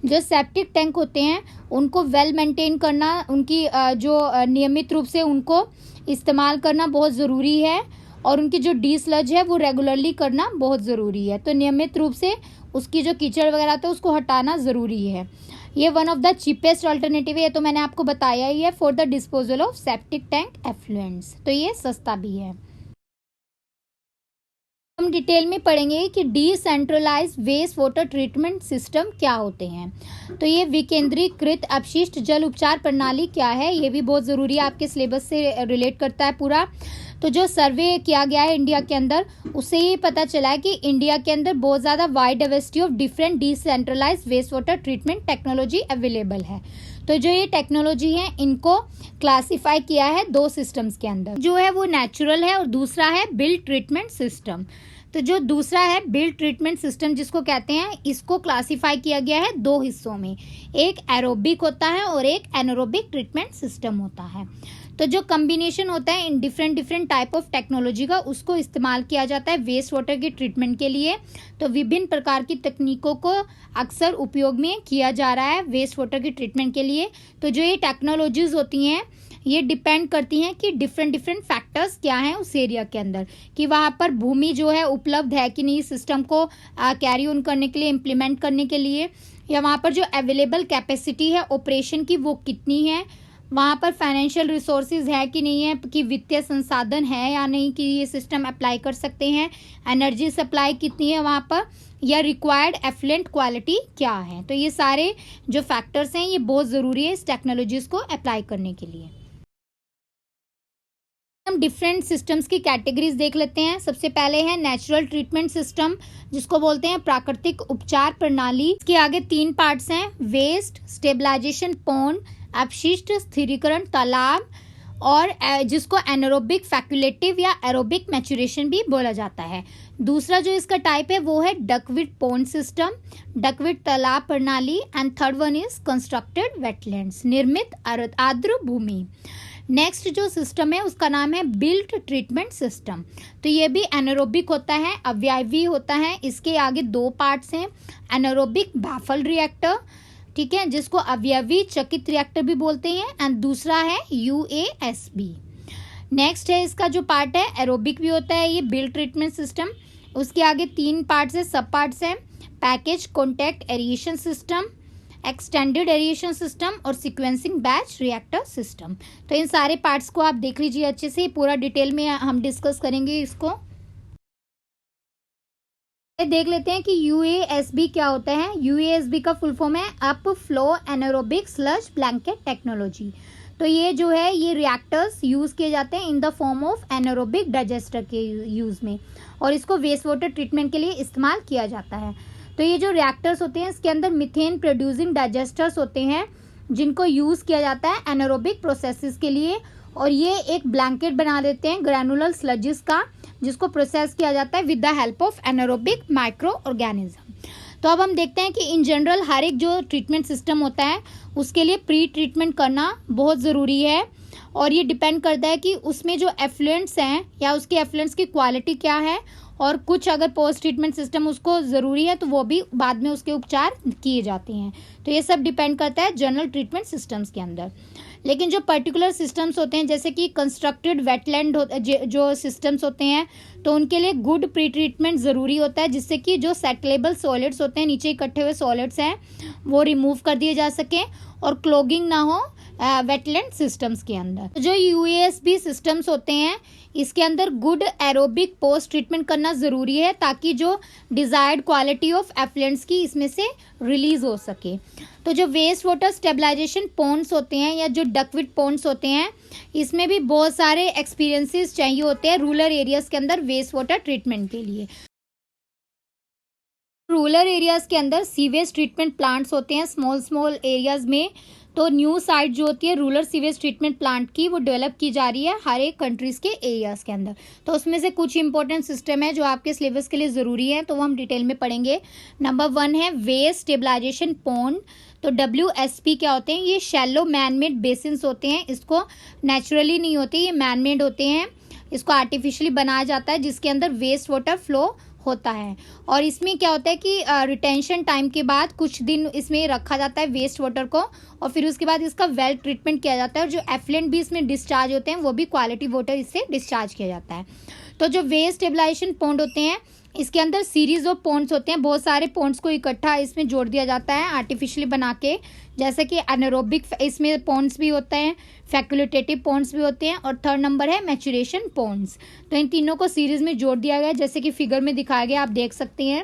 जो सेप्टिक टैंक होते हैं उनको वेल मेंटेन करना, उनकी जो नियमित रूप से उनको इस्तेमाल करना बहुत ज़रूरी है और उनकी जो डीस्लज है वो रेगुलरली करना बहुत ज़रूरी है। तो नियमित रूप से उसकी जो कीचड़ वगैरह था उसको हटाना ज़रूरी है। ये one of the cheapest alternative है, तो मैंने आपको बताया ही है, for the disposal of septic tank effluents. तो ये सस्ता भी है। हम डिटेल में पढ़ेंगे कि decentralise waste water treatment system क्या होते हैं। तो ये विकेंद्रीकृत अपशिष्ट जल उपचार प्रणाली क्या है, ये भी बहुत ज़रूरी है, आपके सिलेबस से रिलेट करता है पूरा। तो जो सर्वे किया गया है इंडिया के अंदर उससे ये पता चला है कि इंडिया के अंदर बहुत ज़्यादा wide diversity of different decentralise waste water treatment technology available है। तो जो ये टेक्नोलॉजी है इनको क्लासिफाई किया है 2 सिस्टम्स के अंदर, जो है वो नेचुरल है और दूसरा है बिल्ड ट्रीटमेंट सिस्टम। तो जो दूसरा है बिल्ड ट्रीटमेंट सिस्टम जिसको कहते हैं, इसको क्लासिफाई किया गया है 2 हिस्सों में, एक एरोबिक होता है और एक एनारोबिक ट्रीटमेंट सिस्टम होता है। तो जो कम्बिनेशन होता है in different type of technology का उसको इस्तेमाल किया जाता है वेस्ट वाटर के ट्रीटमेंट के लिए। तो विभिन्न प्रकार की तकनीकों को अक्सर उपयोग में किया जा रहा है वेस्ट वाटर के ट्रीटमेंट के लिए। तो जो ये टेक्नोलॉजीज होती हैं ये डिपेंड करती हैं कि डिफरेंट फैक्टर्स क्या हैं उस एरिया के अंदर, कि वहाँ पर भूमि जो है उपलब्ध है कि नहीं सिस्टम को कैरी ऑन करने के लिए, इम्प्लीमेंट करने के लिए, या वहाँ पर जो अवेलेबल कैपेसिटी है ऑपरेशन की वो कितनी है, वहाँ पर फाइनेंशियल रिसोर्सेज है कि नहीं है, कि वित्तीय संसाधन है या नहीं कि ये सिस्टम अप्लाई कर सकते हैं, एनर्जी सप्लाई कितनी है वहाँ पर, या रिक्वायर्ड एफ्लुएंट क्वालिटी क्या है। तो ये सारे जो फैक्टर्स हैं ये बहुत ज़रूरी है इस टेक्नोलॉजीज़ को अप्लाई करने के लिए। हम डिफरेंट सिस्टम्स की कैटेगरीज देख लेते हैं। सबसे पहले है नेचुरल ट्रीटमेंट सिस्टम, जिसको बोलते हैं प्राकृतिक उपचार प्रणाली। इसके आगे 3 पार्ट्स हैं, वेस्ट स्टेबलाइजेशन पॉन्ड, अपशिष्ट स्थिरीकरण तालाब, और जिसको एनारोबिक फैकुलेटिव या एरोबिक मैच्योरेशन भी बोला जाता है। दूसरा जो इसका टाइप है वो है डकविट पॉन्ड सिस्टम, डकविट तालाब प्रणाली, and third one is constructed wetlands, निर्मित आर्द्र भूमि। नेक्स्ट जो सिस्टम है उसका नाम है बिल्ट ट्रीटमेंट सिस्टम। तो ये भी एनारोबिक होता है, अवयवी होता है। इसके आगे 2 पार्ट्स हैं, एनारोबिक बैफल रिएक्टर, ठीक है, जिसको अवयवी चकित रिएक्टर भी बोलते हैं, एंड दूसरा है UASB। नेक्स्ट है इसका जो पार्ट है एरोबिक भी होता है ये बिल्ट ट्रीटमेंट सिस्टम। उसके आगे 3 पार्ट्स है, सब पार्ट्स हैं, package contact aeration system, extended aeration system और सीक्वेंसिंग बैच रिएक्टर सिस्टम। तो इन सारे पार्ट्स को आप देख लीजिए अच्छे से, पूरा डिटेल में हम डिस्कस करेंगे इसको। देख लेते हैं कि UASB क्या होता है। UASB का फुल फॉर्म है up flow anaerobic sludge blanket technology. तो ये जो है ये रिएक्टर्स यूज किए जाते हैं in the form of anaerobic digester के यूज में, और इसको वेस्ट वाटर ट्रीटमेंट के लिए इस्तेमाल किया जाता है। तो ये जो रिएक्टर्स होते हैं इसके अंदर मिथेन प्रोड्यूसिंग डाइजेस्टर्स होते हैं, जिनको यूज किया जाता है एनारोबिक प्रोसेसेस के लिए, और ये एक ब्लैंकेट बना देते हैं ग्रैनुलर स्लजिस का, जिसको प्रोसेस किया जाता है with the help of anaerobic micro organism. तो अब हम देखते हैं कि इन जनरल हर एक जो ट्रीटमेंट सिस्टम होता है उसके लिए प्री ट्रीटमेंट करना बहुत ज़रूरी है, और ये डिपेंड करता है कि उसमें जो एफ्लुएंट्स हैं या उसके एफ्लुएंट्स की क्वालिटी क्या है, और कुछ अगर पोस्ट ट्रीटमेंट सिस्टम उसको ज़रूरी है तो वो भी बाद में उसके उपचार किए जाते हैं। तो ये सब डिपेंड करता है जनरल ट्रीटमेंट सिस्टम्स के अंदर। लेकिन जो पर्टिकुलर सिस्टम्स होते हैं जैसे कि कंस्ट्रक्टेड वेटलैंड जो सिस्टम्स होते हैं, तो उनके लिए गुड प्री ट्रीटमेंट ज़रूरी होता है, जिससे कि जो सेटलेबल सॉलिड्स होते हैं, नीचे इकट्ठे हुए सॉलिड्स हैं, वो रिमूव कर दिए जा सकें और क्लॉगिंग ना हो वेटलैंड सिस्टम्स के अंदर। जो UASB सिस्टम्स होते हैं इसके अंदर गुड एरोबिक पोस्ट ट्रीटमेंट करना ज़रूरी है, ताकि जो डिज़ायर्ड क्वालिटी ऑफ एफ्लुएंट्स की इसमें से रिलीज हो सके। तो जो वेस्ट वाटर स्टेबलाइजेशन पॉन्ड्स होते हैं या जो डकविट पॉन्ड्स होते हैं, इसमें भी बहुत सारे एक्सपीरियंसेस चाहिए होते हैं रूरल एरियाज़ के अंदर वेस्ट वाटर ट्रीटमेंट के लिए। रूरल एरियाज़ के अंदर सीवेज ट्रीटमेंट प्लांट्स होते हैं स्मॉल एरियाज़ में। तो न्यू साइट जो होती है रूरल सीवेज ट्रीटमेंट प्लांट की, वो डेवलप की जा रही है हर एक कंट्रीज़ के एरियाज़ के अंदर। तो उसमें से कुछ इंपॉर्टेंट सिस्टम है जो आपके सिलेबस के लिए ज़रूरी है, तो वो हम डिटेल में पढ़ेंगे। नंबर 1 है वेस्ट स्टेबलाइजेशन पॉन्ड। तो WSP क्या होते हैं, ये शैलो मैनमेड बेसिन्स होते हैं, इसको नेचुरली नहीं होते, ये मैनमेड होते हैं, इसको आर्टिफिशियली बनाया जाता है, जिसके अंदर वेस्ट वाटर फ्लो होता है। और इसमें क्या होता है कि रिटेंशन टाइम के बाद कुछ दिन इसमें रखा जाता है वेस्ट वाटर को, और फिर उसके बाद इसका वेल ट्रीटमेंट किया जाता है, और जो एफ्लुएंट भी इसमें डिस्चार्ज होते हैं वो भी क्वालिटी वाटर इससे डिस्चार्ज किया जाता है। तो जो वेस्ट स्टेबलाइजेशन पॉन्ड होते हैं इसके अंदर सीरीज ऑफ पॉन्ड्स होते हैं, बहुत सारे पॉन्ड्स को इकट्ठा इसमें जोड़ दिया जाता है आर्टिफिशियली बना के, जैसे कि एनारोबिक इसमें पॉन्ड्स भी होते हैं, फैकुलेटेटिव पॉन्ड्स भी होते हैं, और थर्ड नंबर है मैच्योरेशन पॉन्ड्स। तो इन तीनों को सीरीज में जोड़ दिया गया है, जैसे कि फिगर में दिखाया गया, आप देख सकते हैं।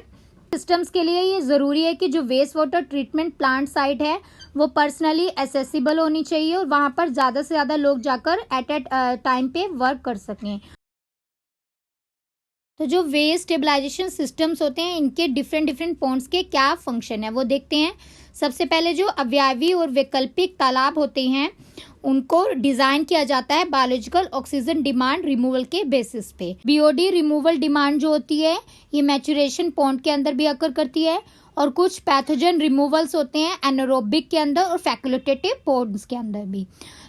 सिस्टम्स के लिए ये ज़रूरी है कि जो waste water treatment plant site है वो पर्सनली एसेसिबल होनी चाहिए, और वहाँ पर ज़्यादा से ज़्यादा लोग जाकर एट टाइम पे वर्क कर सकें। तो जो वेस्ट स्टेबलाइजेशन सिस्टम्स होते हैं इनके डिफरेंट पॉन्ड्स के क्या फंक्शन है वो देखते हैं। सबसे पहले जो अवयवी और वैकल्पिक तालाब होते हैं उनको डिज़ाइन किया जाता है बायोलॉजिकल ऑक्सीजन डिमांड रिमूवल के बेसिस पे। BOD रिमूवल डिमांड जो होती है ये मैच्योरेशन पॉन्ड के अंदर भी अकर करती है, और कुछ पैथोजन रिमूवल्स होते हैं एनारोबिक के अंदर और फैकुलेटेटिव पॉन्ड्स के अंदर भी।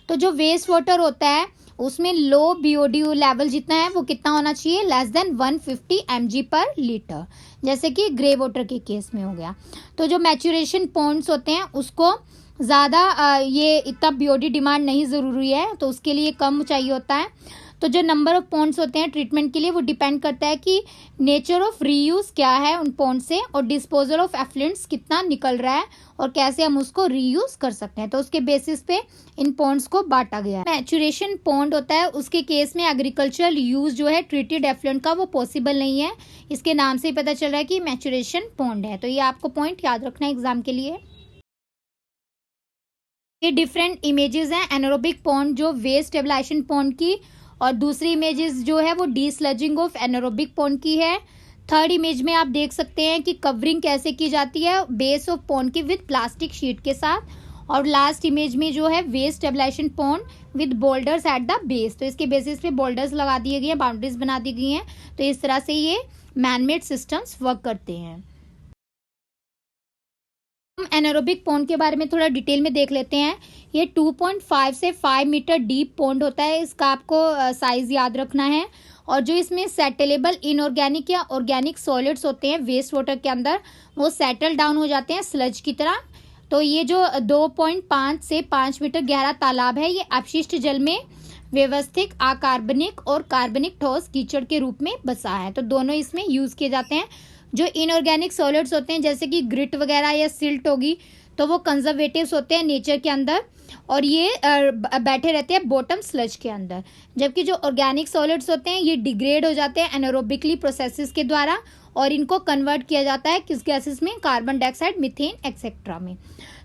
तो जो वेस्ट वाटर होता है उसमें लो BOD लेवल जितना है वो कितना होना चाहिए, लेस देन 150 mg पर लीटर, जैसे कि ग्रे वाटर के केस में हो गया। तो जो मैच्योरेशन पॉन्ड्स होते हैं उसको ज़्यादा ये इतना BOD डिमांड नहीं ज़रूरी है, तो उसके लिए कम चाहिए होता है। तो जो नंबर ऑफ पॉन्ड्स होते हैं ट्रीटमेंट के लिए वो डिपेंड करता है कि नेचर ऑफ रीयूज़ क्या है उन पॉन्ड से, और डिस्पोजल ऑफ एफ्लुएंट्स कितना निकल रहा है और कैसे हम उसको रीयूज़ कर सकते हैं। तो उसके बेसिस पे इन पॉन्ड्स को बांटा गया है। मैच्योरेशन पॉन्ड होता है उसके केस में एग्रीकल्चरल यूज़ जो है ट्रीटेड एफ्लुएंट का वो पॉसिबल नहीं है, इसके नाम से ही पता चल रहा है कि मैच्योरेशन पॉन्ड है। तो ये आपको पॉइंट याद रखना है एग्जाम के लिए। ये डिफरेंट इमेजेस हैं एनारोबिक पॉन्ड जो वेस्ट स्टेबलाइजेशन पॉन्ड की, और दूसरी इमेज जो है वो डीस्लजिंग ऑफ एनारोबिक पॉन्ड की है। थर्ड इमेज में आप देख सकते हैं कि कवरिंग कैसे की जाती है बेस ऑफ पॉन्ड की विद प्लास्टिक शीट के साथ। और लास्ट इमेज में जो है wave stabilisation pond with boulders at the base. तो इसके बेसिस पे बोल्डर्स लगा दिए गए हैं, बाउंड्रीज बना दी गई हैं। तो इस तरह से ये मैनमेड सिस्टम्स वर्क करते हैं। हम एनारोबिक पॉन्ड के बारे में थोड़ा डिटेल में देख लेते हैं। ये 2.5 से 5 मीटर डीप पॉन्ड होता है, इसका आपको साइज याद रखना है। और जो इसमें सेटलेबल इनऑर्गेनिक या ऑर्गेनिक सॉलिड्स होते हैं वेस्ट वाटर के अंदर, वो सेटल डाउन हो जाते हैं स्लज की तरह। तो ये जो 2.5 से 5 मीटर गहरा तालाब है, ये अपशिष्ट जल में व्यवस्थित अकार्बनिक और कार्बनिक ठोस कीचड़ के रूप में बसा है। तो दोनों इसमें यूज किए जाते हैं। जो इनऑर्गेनिक सॉलिड्स होते हैं जैसे कि ग्रिट वगैरह या सिल्ट होगी, तो वो कंजर्वेटिव्स होते हैं नेचर के अंदर, और ये बैठे रहते हैं बॉटम स्लज के अंदर। जबकि जो ऑर्गेनिक सॉलिड्स होते हैं ये डिग्रेड हो जाते हैं एनारोबिकली प्रोसेसेस के द्वारा, और इनको कन्वर्ट किया जाता है किस गैसेस में, कार्बन डाइऑक्साइड, मीथेन एक्सेट्रा में।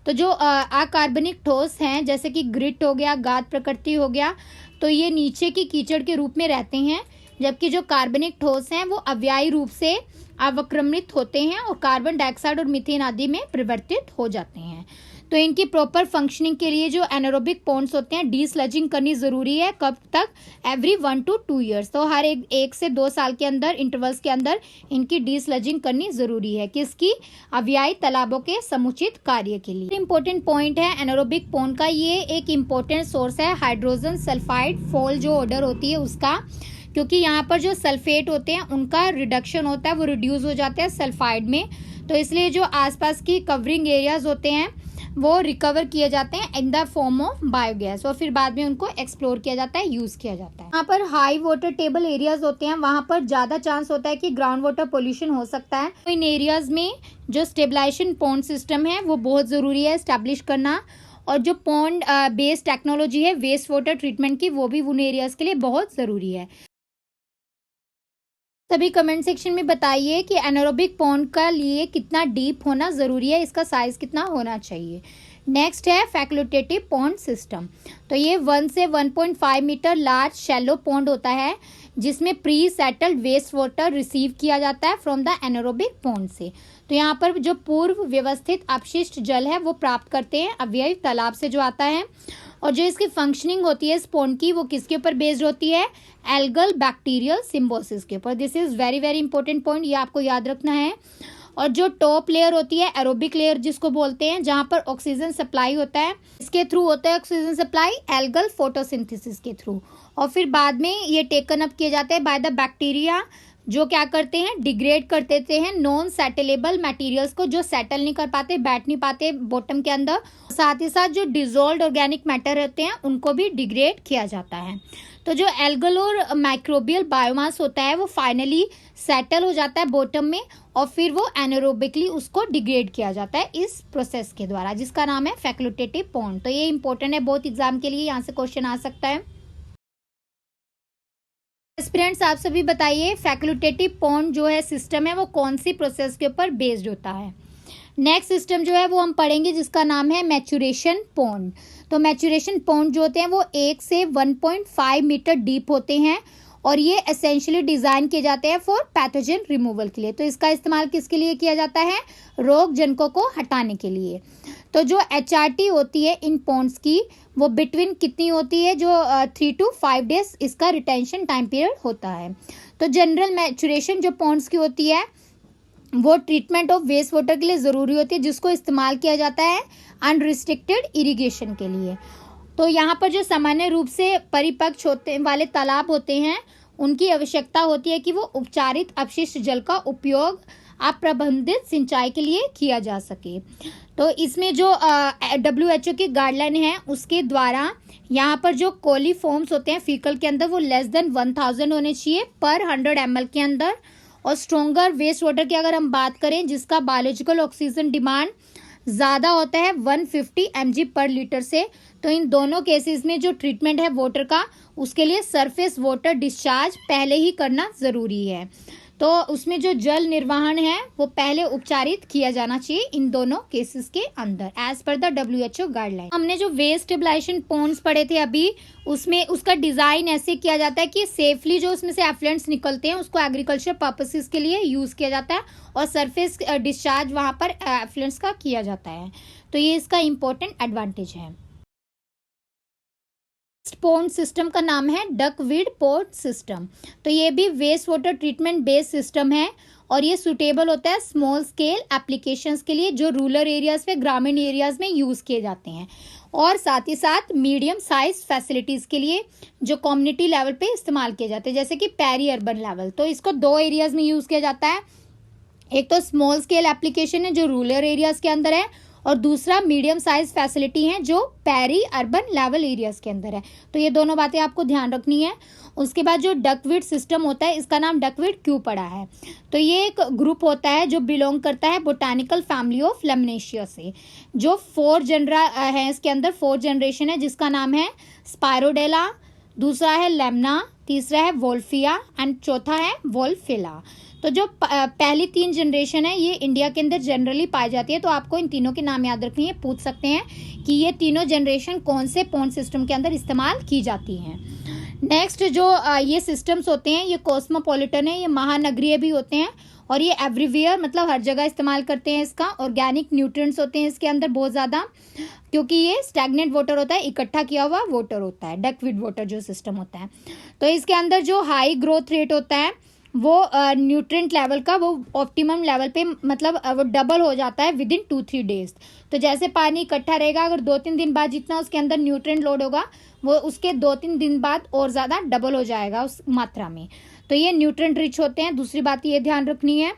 तो जो अकार्बनिक ठोस हैं जैसे कि ग्रिट हो गया, गाद प्रकृति हो गया, तो ये नीचे की कीचड़ के रूप में रहते हैं। जबकि जो कार्बनिक ठोस हैं वो अव्यायी रूप से अवक्रमित होते हैं और कार्बन डाइऑक्साइड और मीथेन आदि में परिवर्तित हो जाते हैं। तो इनकी प्रॉपर फंक्शनिंग के लिए जो एनारोबिक पॉन्ड्स होते हैं डीस्लजिंग करनी जरूरी है। कब तक? Every 1 to 2 years. तो हर 1 से 2 साल के अंदर इंटरवल्स के अंदर इनकी डीस्लजिंग करनी जरूरी है। किसकी? अव्यायी तालाबों के समुचित कार्य के लिए। इंपॉर्टेंट पॉइंट है एनारोबिक पॉन्ड का, ये एक इम्पोर्टेंट सोर्स है हाइड्रोजन सल्फाइड फॉल जो ऑर्डर होती है उसका, क्योंकि यहाँ पर जो सल्फेट होते हैं उनका रिडक्शन होता है, वो रिड्यूस हो जाते हैं सल्फाइड में। तो इसलिए जो आसपास की कवरिंग एरियाज होते हैं वो रिकवर किए जाते हैं in the form of biogas, और फिर बाद में उनको एक्सप्लोर किया जाता है, यूज किया जाता है। यहाँ पर हाई वाटर टेबल एरियाज होते हैं, वहां पर ज्यादा चांस होता है कि ग्राउंड वाटर पोल्यूशन हो सकता है। तो इन एरियाज में जो स्टेबलाइजेशन पॉन्ड सिस्टम है वो बहुत जरूरी है एस्टेब्लिश करना। और जो पॉन्ड बेस्ड टेक्नोलॉजी है वेस्ट वाटर ट्रीटमेंट की, वो भी उन एरियाज के लिए बहुत जरूरी है। सभी कमेंट सेक्शन में बताइए कि एनारोबिक पॉन्ड का लिए कितना डीप होना ज़रूरी है, इसका साइज कितना होना चाहिए। नेक्स्ट है फैकल्टेटिव पॉन्ड सिस्टम। तो ये 1 से 1.5 मीटर लार्ज शैलो पॉन्ड होता है जिसमें pre settled waste water receive किया जाता है फ्रॉम द एनारोबिक पॉन्ड से। तो यहाँ पर जो पूर्व व्यवस्थित अपशिष्ट जल है वो प्राप्त करते हैं अव्ययी तालाब से जो आता है। और जो इसकी फंक्शनिंग होती है इस पॉन्ड की, वो किसके ऊपर बेस्ड होती है? एल्गल बैक्टीरियल सिम्बोसिस के ऊपर। This is very very important point, ये आपको याद रखना है। और जो टॉप लेयर होती है एरोबिक लेयर जिसको बोलते हैं, जहाँ पर ऑक्सीजन सप्लाई होता है, इसके थ्रू होता है ऑक्सीजन सप्लाई एल्गल फोटोसिंथेसिस के थ्रू। और फिर बाद में ये टेकन अप किए जाते हैं बाय द बैक्टीरिया, जो क्या करते हैं? डिग्रेड कर देते हैं नॉन सेटलेबल मटेरियल्स को, जो सेटल नहीं कर पाते, बैठ नहीं पाते बॉटम के अंदर। साथ ही साथ जो डिजोल्व्ड ऑर्गेनिक मैटर होते हैं उनको भी डिग्रेड किया जाता है। तो जो एल्गल और माइक्रोबियल बायोमास होता है वो फाइनली सेटल हो जाता है बॉटम में, और फिर वो एनारोबिकली उसको डिग्रेड किया जाता है इस प्रोसेस के द्वारा, जिसका नाम है फैकल्टेटिव पॉन्ड। तो ये इंपॉर्टेंट है बहुत एग्जाम के लिए, यहाँ से क्वेश्चन आ सकता है। एस्पिरेंट्स आप सभी बताइए फैकल्टेटिव पॉन्ड जो है सिस्टम है वो कौन सी प्रोसेस के ऊपर बेस्ड होता है। नेक्स्ट सिस्टम जो है वो हम पढ़ेंगे जिसका नाम है मैचुरेशन पॉन्ड। तो मैचुरेशन पॉन्ड जो होते हैं वो 1 से 1.5 मीटर डीप होते हैं, और ये एसेंशियली डिजाइन किए जाते हैं फॉर पैथोजन रिमूवल के लिए। तो इसका इस्तेमाल किसके लिए किया जाता है? रोग जनकों को हटाने के लिए। तो जो HRT होती है इन पॉन्ड्स की, वो बिटवीन कितनी होती है? जो 3 to 5 डेज इसका रिटेंशन टाइम पीरियड होता है। तो जनरल मैचुरेशन जो पॉन्ड्स की होती है वो ट्रीटमेंट ऑफ वेस्ट वाटर के लिए ज़रूरी होती है, जिसको इस्तेमाल किया जाता है अनरिस्ट्रिक्टेड इरिगेशन के लिए। तो यहाँ पर जो सामान्य रूप से परिपक्व होते वाले तालाब होते हैं उनकी आवश्यकता होती है कि वो उपचारित अपशिष्ट जल का उपयोग अप्रबंधित सिंचाई के लिए किया जा सके। तो इसमें जो WHO की गाइडलाइन है उसके द्वारा यहाँ पर जो कोलीफॉर्म्स होते हैं फीकल के अंदर वो लेस देन 1000 होने चाहिए पर 100 ml के अंदर। और स्ट्रोंगर वेस्ट वाटर की अगर हम बात करें जिसका बायोलॉजिकल ऑक्सीजन डिमांड ज़्यादा होता है 150 mg पर लीटर से, तो इन दोनों केसेस में जो ट्रीटमेंट है वाटर का उसके लिए सरफेस वाटर डिस्चार्ज पहले ही करना ज़रूरी है। तो उसमें जो जल निर्वहन है वो पहले उपचारित किया जाना चाहिए इन दोनों केसेस के अंदर as per the WHO guideline. हमने जो वेस्ट स्टेबलाइजेशन पॉन्ड्स पढ़े थे अभी, उसमें उसका डिजाइन ऐसे किया जाता है कि सेफली जो उसमें से एफ्लुएंट्स निकलते हैं उसको एग्रीकल्चर पर्पसेस के लिए यूज किया जाता है और सरफेस डिस्चार्ज वहां पर एफ्लुएंट्स का किया जाता है। तो ये इसका इंपॉर्टेंट एडवांटेज है। पॉन्ड सिस्टम का नाम है डकवीड पॉन्ड सिस्टम। तो ये भी waste water treatment based system है और ये सुटेबल होता है स्मॉल स्केल एप्लीकेशंस के लिए जो रूरल एरियाज में, ग्रामीण एरियाज में यूज किए जाते हैं, और साथ ही साथ मीडियम साइज फैसिलिटीज के लिए जो कम्युनिटी लेवल पे इस्तेमाल किए जाते हैं, जैसे कि पेरी अर्बन लेवल। तो इसको 2 एरियाज में यूज किया जाता है। एक तो स्मॉल स्केल एप्लीकेशन है जो रूरल एरियाज के अंदर है, और दूसरा मीडियम साइज फैसिलिटी है जो पेरी अर्बन लेवल एरियाज के अंदर है। तो ये दोनों बातें आपको ध्यान रखनी है। उसके बाद जो डकवीड सिस्टम होता है, इसका नाम डकवीड क्यों पड़ा है? तो ये एक ग्रुप होता है जो बिलोंग करता है बोटानिकल फैमिली ऑफ लेमनेशिया से, जो 4 जनरा है, इसके अंदर 4 जनरेशन है, जिसका नाम है स्पायरोडेला, दूसरा है लेमना, तीसरा है वोल्फिया एंड चौथा है वोल्फिला। तो जो पहली 3 जनरेशन है ये इंडिया के अंदर जनरली पाई जाती है। तो आपको इन तीनों के नाम याद रखनी है, पूछ सकते हैं कि ये तीनों जनरेशन कौन से पॉन्ड सिस्टम के अंदर इस्तेमाल की जाती हैं। नेक्स्ट जो ये सिस्टम्स होते हैं ये कॉस्मोपॉलिटन है, ये महानगरीय भी होते हैं और ये एवरीवेयर मतलब हर जगह इस्तेमाल करते हैं इसका। ऑर्गेनिक न्यूट्रिएंट्स होते हैं इसके अंदर बहुत ज़्यादा, क्योंकि ये स्टैग्नेंट वाटर होता है, इकट्ठा किया हुआ वाटर होता है, डकवीड वाटर जो सिस्टम होता है। तो इसके अंदर जो हाई ग्रोथ रेट होता है वो न्यूट्रिएंट लेवल का वो ऑप्टिमम लेवल पे मतलब वो डबल हो जाता है विद इन 2-3 डेज। तो जैसे पानी इकट्ठा रहेगा, अगर 2-3 दिन बाद जितना उसके अंदर न्यूट्रिएंट लोड होगा वो उसके 2-3 दिन बाद और ज़्यादा डबल हो जाएगा उस मात्रा में। तो ये न्यूट्रिएंट रिच होते हैं। दूसरी बात ये ध्यान रखनी है,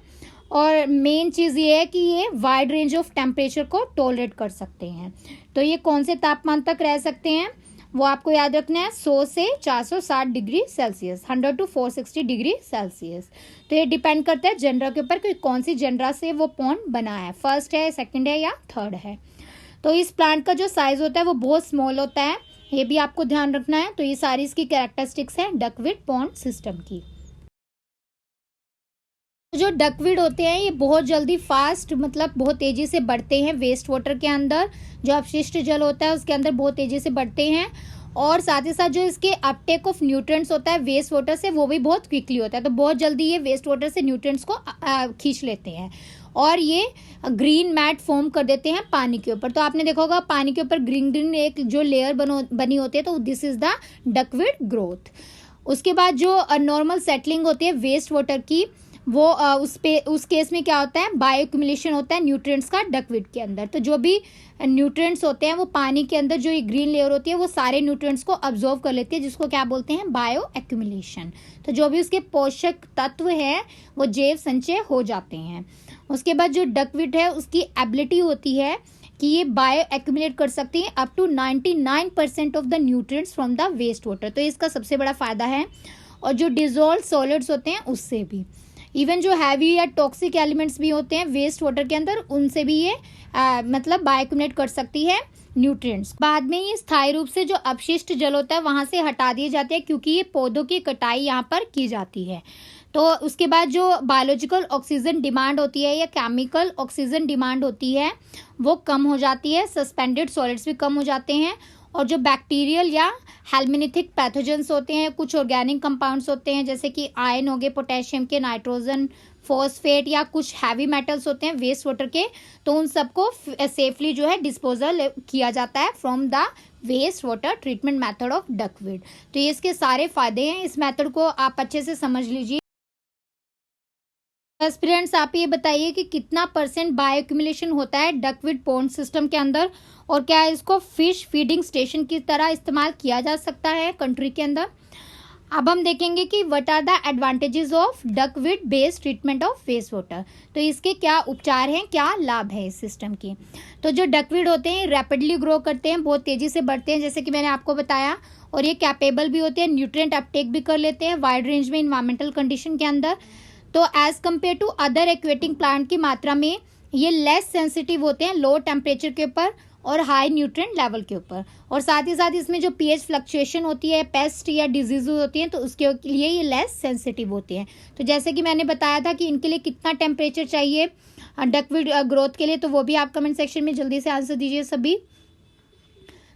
और मेन चीज़ ये है कि ये वाइड रेंज ऑफ टेम्परेचर को टॉलरेट कर सकते हैं। तो ये कौन से तापमान तक रह सकते हैं वो आपको याद रखना है, 100 से 460 degree Celsius, 100 to 460 degree Celsius. तो ये डिपेंड करता है जनरा के ऊपर कि कौन सी जनरा से वो पॉन्ड बना है, फर्स्ट है, सेकंड है या थर्ड है। तो इस प्लांट का जो साइज होता है वो बहुत स्मॉल होता है, ये भी आपको ध्यान रखना है। तो ये सारी इसकी कैरेक्टरिस्टिक्स है डकवीड पॉन्ड सिस्टम की। जो डकवीड होते हैं ये बहुत जल्दी फास्ट मतलब बहुत तेजी से बढ़ते हैं वेस्ट वाटर के अंदर, जो अपशिष्ट जल होता है उसके अंदर बहुत तेजी से बढ़ते हैं, और साथ ही साथ जो इसके अपटेक ऑफ न्यूट्रिएंट्स होता है वेस्ट वाटर से वो भी बहुत क्विकली होता है। तो बहुत जल्दी ये वेस्ट वाटर से न्यूट्रिएंट्स को खींच लेते हैं और ये ग्रीन मैट फॉर्म कर देते हैं पानी के ऊपर। तो आपने देखा होगा पानी के ऊपर ग्रीन ग्रीन एक जो लेयर बनी होती है, तो this is the duckweed growth. उसके बाद जो नॉर्मल सेटलिंग होती है वेस्ट वाटर की, वो उस केस में क्या होता है, बायो एक्यूमुलेशन होता है न्यूट्रिएंट्स का डकवीड के अंदर। तो जो भी न्यूट्रिएंट्स होते हैं वो पानी के अंदर जो ये ग्रीन लेयर होती है वो सारे न्यूट्रिएंट्स को अब्जॉर्व कर लेती है, जिसको क्या बोलते हैं, बायो एक्यूमुलेशन। तो जो भी उसके पोषक तत्व है वो जैव संचय हो जाते हैं। उसके बाद जो डकवीड है उसकी एबिलिटी होती है कि ये बायो एक्यूमुलेट कर सकती है up to 99% of the nutrients from the waste water. तो इसका सबसे बड़ा फायदा है। और जो डिजोल्व सॉलिड्स होते हैं उससे भी, इवन जो हैवी या टॉक्सिक एलिमेंट्स भी होते हैं वेस्ट वाटर के अंदर, उनसे भी ये मतलब बायोक्यूमुलेट कर सकती है न्यूट्रिएंट्स। बाद में ये स्थायी रूप से जो अपशिष्ट जल होता है वहां से हटा दिए जाते हैं, क्योंकि ये पौधों की कटाई यहाँ पर की जाती है। तो उसके बाद जो बायोलॉजिकल ऑक्सीजन डिमांड होती है या केमिकल ऑक्सीजन डिमांड होती है वो कम हो जाती है, सस्पेंडेड सॉलिड्स भी कम हो जाते हैं, और जो बैक्टीरियल या हेल्मिनिथिक पैथोजेंस होते हैं, कुछ ऑर्गेनिक कंपाउंड्स होते हैं जैसे कि आयन हो गए, पोटेशियम के, नाइट्रोजन, फॉस्फेट या कुछ हैवी मेटल्स होते हैं वेस्ट वाटर के, तो उन सबको सेफली जो है डिस्पोजल किया जाता है from the waste water treatment method of duckweed. तो ये इसके सारे फायदे हैं, इस मेथड को आप अच्छे से समझ लीजिए। एस्पिरेंट्स आप ये बताइए कि कितना % बायो एक्यूमुलेशन होता है डकवीड पॉन्ड सिस्टम के अंदर, और क्या इसको फिश फीडिंग स्टेशन की तरह इस्तेमाल किया जा सकता है कंट्री के अंदर। अब हम देखेंगे कि what are the advantages of duckweed based treatment of waste water. तो इसके क्या उपचार हैं, क्या लाभ है इस सिस्टम की। तो जो डकवीड होते हैं रैपिडली ग्रो करते हैं, बहुत तेजी से बढ़ते हैं जैसे कि मैंने आपको बताया, और ये कैपेबल भी होते हैं, न्यूट्रिएंट अपटेक भी कर लेते हैं वाइड रेंज में इन्वायरमेंटल कंडीशन के अंदर। तो as compare to other aquatic plant की मात्रा में ये लेस सेंसिटिव होते हैं लो टेम्परेचर के ऊपर, और हाई न्यूट्रिएंट लेवल के ऊपर। और साथ ही साथ इसमें जो पीएच फ्लक्चुएशन होती है, पेस्ट या डिजीज होती हैं, तो उसके लिए ये लेस सेंसिटिव होती हैं। तो जैसे कि मैंने बताया था कि इनके लिए कितना टेम्परेचर चाहिए डकवीड ग्रोथ के लिए, तो वो भी आप कमेंट सेक्शन में जल्दी से आंसर दीजिए सभी।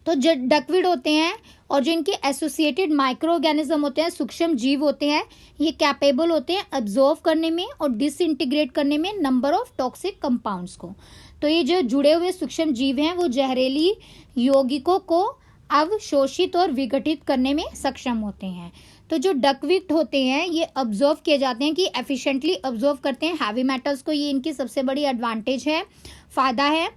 तो जो डकवीड होते हैं और जो इनके एसोसिएटेड माइक्रो ऑर्गेनिज्म होते हैं, सूक्ष्म जीव होते हैं, ये कैपेबल होते हैं अब्जॉर्व करने में और डिसइंटीग्रेट करने में नंबर ऑफ टॉक्सिक कंपाउंड्स को। तो ये जो जुड़े हुए सूक्ष्म जीव हैं वो जहरीली यौगिकों को अवशोषित और विघटित करने में सक्षम होते हैं। तो जो डकवीड होते हैं ये अब्जॉर्व किए जाते हैं कि एफिशिएंटली अब्जॉर्व करते हैं हैवी मेटल्स को, ये इनकी सबसे बड़ी एडवांटेज है, फ़ायदा है।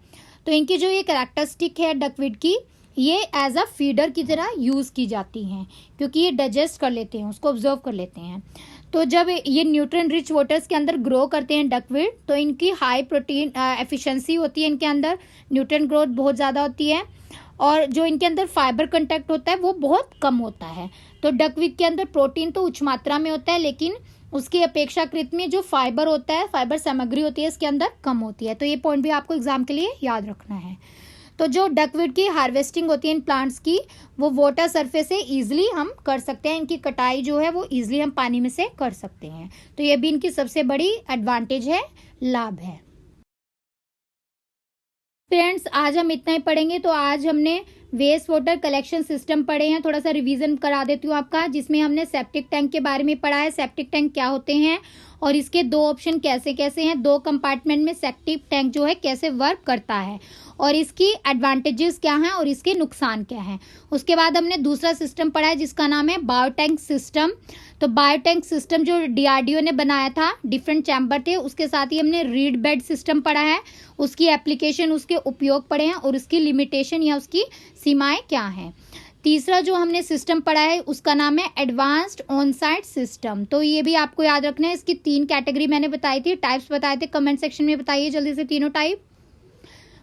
तो इनकी जो ये कैरेक्टरिस्टिक है डकवीड की, ये एज अ फीडर की तरह यूज़ की जाती हैं क्योंकि ये डाइजेस्ट कर लेते हैं, उसको ऑब्जर्व कर लेते हैं। तो जब ये न्यूट्रिएंट रिच वाटर्स के अंदर ग्रो करते हैं डकवीड, तो इनकी हाई प्रोटीन एफिशिएंसी होती है, इनके अंदर न्यूट्रिएंट ग्रोथ बहुत ज़्यादा होती है और जो इनके अंदर फाइबर कंटेक्ट होता है वो बहुत कम होता है। तो डकवीड के अंदर प्रोटीन तो उच्च मात्रा में होता है, लेकिन उसकी अपेक्षाकृत में जो फाइबर होता है, फाइबर सामग्री होती है, इसके अंदर कम होती है। तो ये पॉइंट भी आपको एग्जाम के लिए याद रखना है। तो जो डकवीड की हार्वेस्टिंग होती है इन प्लांट्स की, वो वाटर सरफेस से ईजिली हम कर सकते हैं, इनकी कटाई जो है वो ईजिली हम पानी में से कर सकते हैं। तो ये भी इनकी सबसे बड़ी एडवांटेज है, लाभ है। फ्रेंड्स आज हम इतना ही पढ़ेंगे। तो आज हमने वेस्ट वाटर कलेक्शन सिस्टम पढ़े हैं, थोड़ा सा रिवीजन करा देती हूँ आपका, जिसमें हमने सेप्टिक टैंक के बारे में पढ़ा है, सेप्टिक टैंक क्या होते हैं और इसके दो ऑप्शन कैसे कैसे हैं, दो कंपार्टमेंट में सेप्टिक टैंक जो है कैसे वर्क करता है और इसकी एडवांटेजेस क्या हैं और इसके नुकसान क्या हैं। उसके बाद हमने दूसरा सिस्टम पढ़ा है जिसका नाम है बायोटैंक सिस्टम। तो बायोटैंक सिस्टम जो डीआरडीओ ने बनाया था, डिफरेंट चैम्बर थे, उसके साथ ही हमने रीड बेड सिस्टम पढ़ा है, उसकी एप्लीकेशन, उसके उपयोग पढ़े हैं और उसकी लिमिटेशन या उसकी सीमाएं क्या हैं। तीसरा जो हमने सिस्टम पढ़ा है उसका नाम है एडवांस्ड ऑन साइट सिस्टम। तो ये भी आपको याद रखना है, इसकी 3 कैटेगरी मैंने बताई थी, टाइप्स बताए थे, कमेंट सेक्शन में बताइए जल्दी से तीनों टाइप।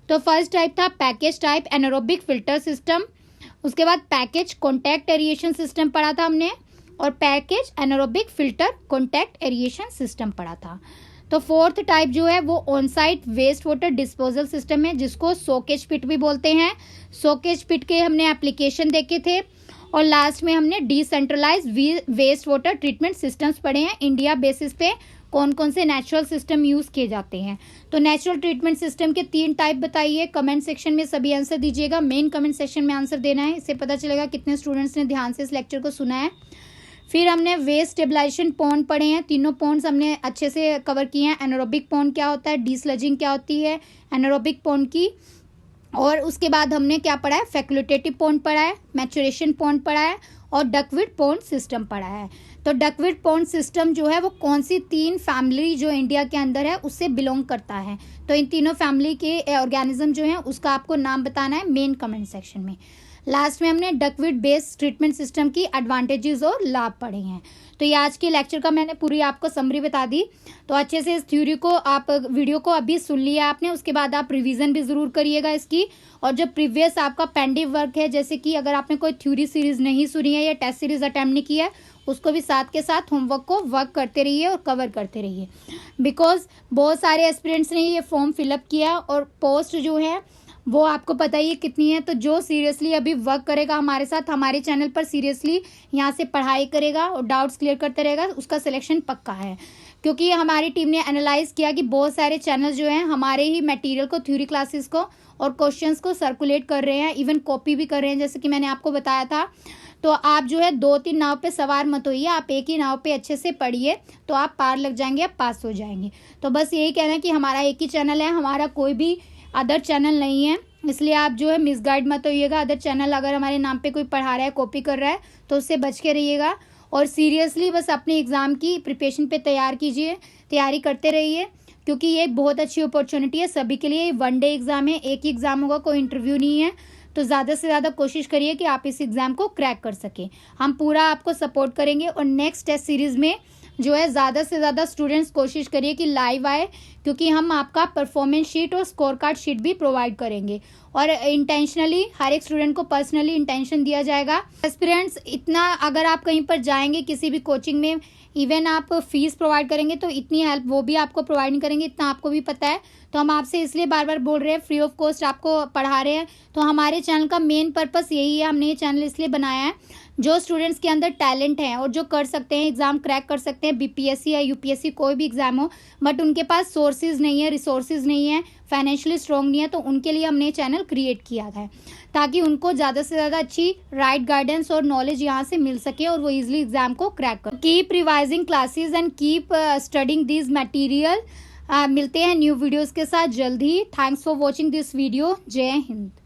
तो फर्स्ट टाइप था package type anaerobic filter system, उसके बाद पैकेज कॉन्टैक्ट एरिएशन सिस्टम पढ़ा था हमने और package anaerobic filter contact aeration system पढ़ा था। तो फोर्थ टाइप जो है वो on site waste water disposal system है, जिसको सोकेज पिट भी बोलते हैं। सोकेज पिट के हमने एप्लीकेशन देखे थे और लास्ट में हमने decentralise waste water treatment systems पढ़े हैं, इंडिया बेसिस पे कौन कौन से नेचुरल सिस्टम यूज किए जाते हैं। तो नेचुरल ट्रीटमेंट सिस्टम के 3 टाइप बताइए, कमेंट सेक्शन में सभी आंसर दीजिएगा, मेन कमेंट सेक्शन में आंसर देना है, इससे पता चलेगा कितने स्टूडेंट्स ने ध्यान से इस लेक्चर को सुना है। फिर हमने वेस्ट स्टेबलाइजेशन पॉन्ड पढ़े हैं, तीनों पॉन्ड्स हमने अच्छे से कवर किए हैं। एनारोबिक पॉन्ड क्या होता है, डीस्लजिंग क्या होती है एनारोबिक पॉन्ड की, और उसके बाद हमने क्या पढ़ा है, फैक्युलेटेटिव पॉन्ड पढ़ा है, मैचुरेशन पॉन्ड पढ़ा है और डकवीड पॉन्ड सिस्टम पढ़ा है। तो डकवीड पॉन्ड सिस्टम जो है वो कौन सी 3 फैमिली जो इंडिया के अंदर है उससे बिलोंग करता है, तो इन तीनों फैमिली के ऑर्गेनिज्म जो है उसका आपको नाम बताना है मेन कमेंट सेक्शन में। लास्ट में हमने डकवीड बेस्ड ट्रीटमेंट सिस्टम की एडवांटेजेस और लाभ पढ़े हैं। तो ये आज के लेक्चर का मैंने पूरी आपको समरी बता दी। तो अच्छे से इस थ्योरी को आप वीडियो को अभी सुन लिया आपने, उसके बाद आप रिवीजन भी ज़रूर करिएगा इसकी। और जो प्रीवियस आपका पेंडिंग वर्क है, जैसे कि अगर आपने कोई थ्योरी सीरीज नहीं सुनी है या टेस्ट सीरीज अटेम्प्ट नहीं किया है, उसको भी साथ के साथ होमवर्क को वर्क करते रहिए और कवर करते रहिए, बिकॉज बहुत सारे एस्पिरेंट्स ने ये फॉर्म फिलअप किया और पोस्ट जो है वो आपको पता ही है कितनी है। तो जो सीरियसली अभी वर्क करेगा हमारे साथ, हमारे चैनल पर सीरियसली यहाँ से पढ़ाई करेगा और डाउट्स क्लियर करते रहेगा, उसका सिलेक्शन पक्का है। क्योंकि हमारी टीम ने एनालाइज किया कि बहुत सारे चैनल जो हैं हमारे ही मटेरियल को, थ्योरी क्लासेस को और क्वेश्चंस को सर्कुलेट कर रहे हैं, इवन कॉपी भी कर रहे हैं, जैसे कि मैंने आपको बताया था। तो आप जो है 2-3 नाव पे सवार मत होइए, आप एक ही नाव पे अच्छे से पढ़िए, तो आप पार लग जाएंगे, आप पास हो जाएंगे। तो बस यही कहना है कि हमारा एक ही चैनल है, हमारा कोई भी अदर चैनल नहीं है, इसलिए आप जो है मिसगाइड मत होइएगा। अदर चैनल अगर हमारे नाम पे कोई पढ़ा रहा है, कॉपी कर रहा है, तो उससे बच के रहिएगा और सीरियसली बस अपने एग्ज़ाम की प्रिपरेशन पे तैयारी करते रहिए, क्योंकि ये बहुत अच्छी अपॉर्चुनिटी है सभी के लिए। 1 डे एग्ज़ाम है, एक ही एग्ज़ाम होगा, कोई इंटरव्यू नहीं है। तो ज़्यादा से ज़्यादा कोशिश करिए कि आप इस एग्ज़ाम को क्रैक कर सकें, हम पूरा आपको सपोर्ट करेंगे। और नेक्स्ट टेस्ट सीरीज़ में जो है ज़्यादा से ज़्यादा स्टूडेंट्स कोशिश करिए कि लाइव आए, क्योंकि हम आपका परफॉर्मेंस शीट और स्कोर कार्ड शीट भी प्रोवाइड करेंगे और इंटेंशनली हर एक स्टूडेंट को पर्सनली इंटेंशन दिया जाएगा। एस्पिरेंट्स इतना, अगर आप कहीं पर जाएंगे किसी भी कोचिंग में इवन आप फीस प्रोवाइड करेंगे तो इतनी हेल्प वो भी आपको प्रोवाइड नहीं करेंगे, इतना आपको भी पता है। तो हम आपसे इसलिए बार बार बोल रहे हैं, फ्री ऑफ कॉस्ट आपको पढ़ा रहे हैं। तो हमारे चैनल का मेन पर्पस यही है, हमने ये चैनल इसलिए बनाया है, जो स्टूडेंट्स के अंदर टैलेंट है और जो कर सकते हैं, एग्ज़ाम क्रैक कर सकते हैं, बीपीएससी या यूपीएससी कोई भी एग्ज़ाम हो, बट उनके पास सोर्सेज नहीं है, रिसोर्सेज नहीं है, फाइनेंशियली स्ट्रॉन्ग नहीं है, तो उनके लिए हमने चैनल क्रिएट किया है ताकि उनको ज़्यादा से ज़्यादा अच्छी राइट गाइडेंस और नॉलेज यहाँ से मिल सके और वो इजीली एग्जाम को क्रैक कर। Keep revising classes and keep studying this material. मिलते हैं न्यू वीडियोस के साथ जल्द ही। Thanks for watching this video. जय हिंद।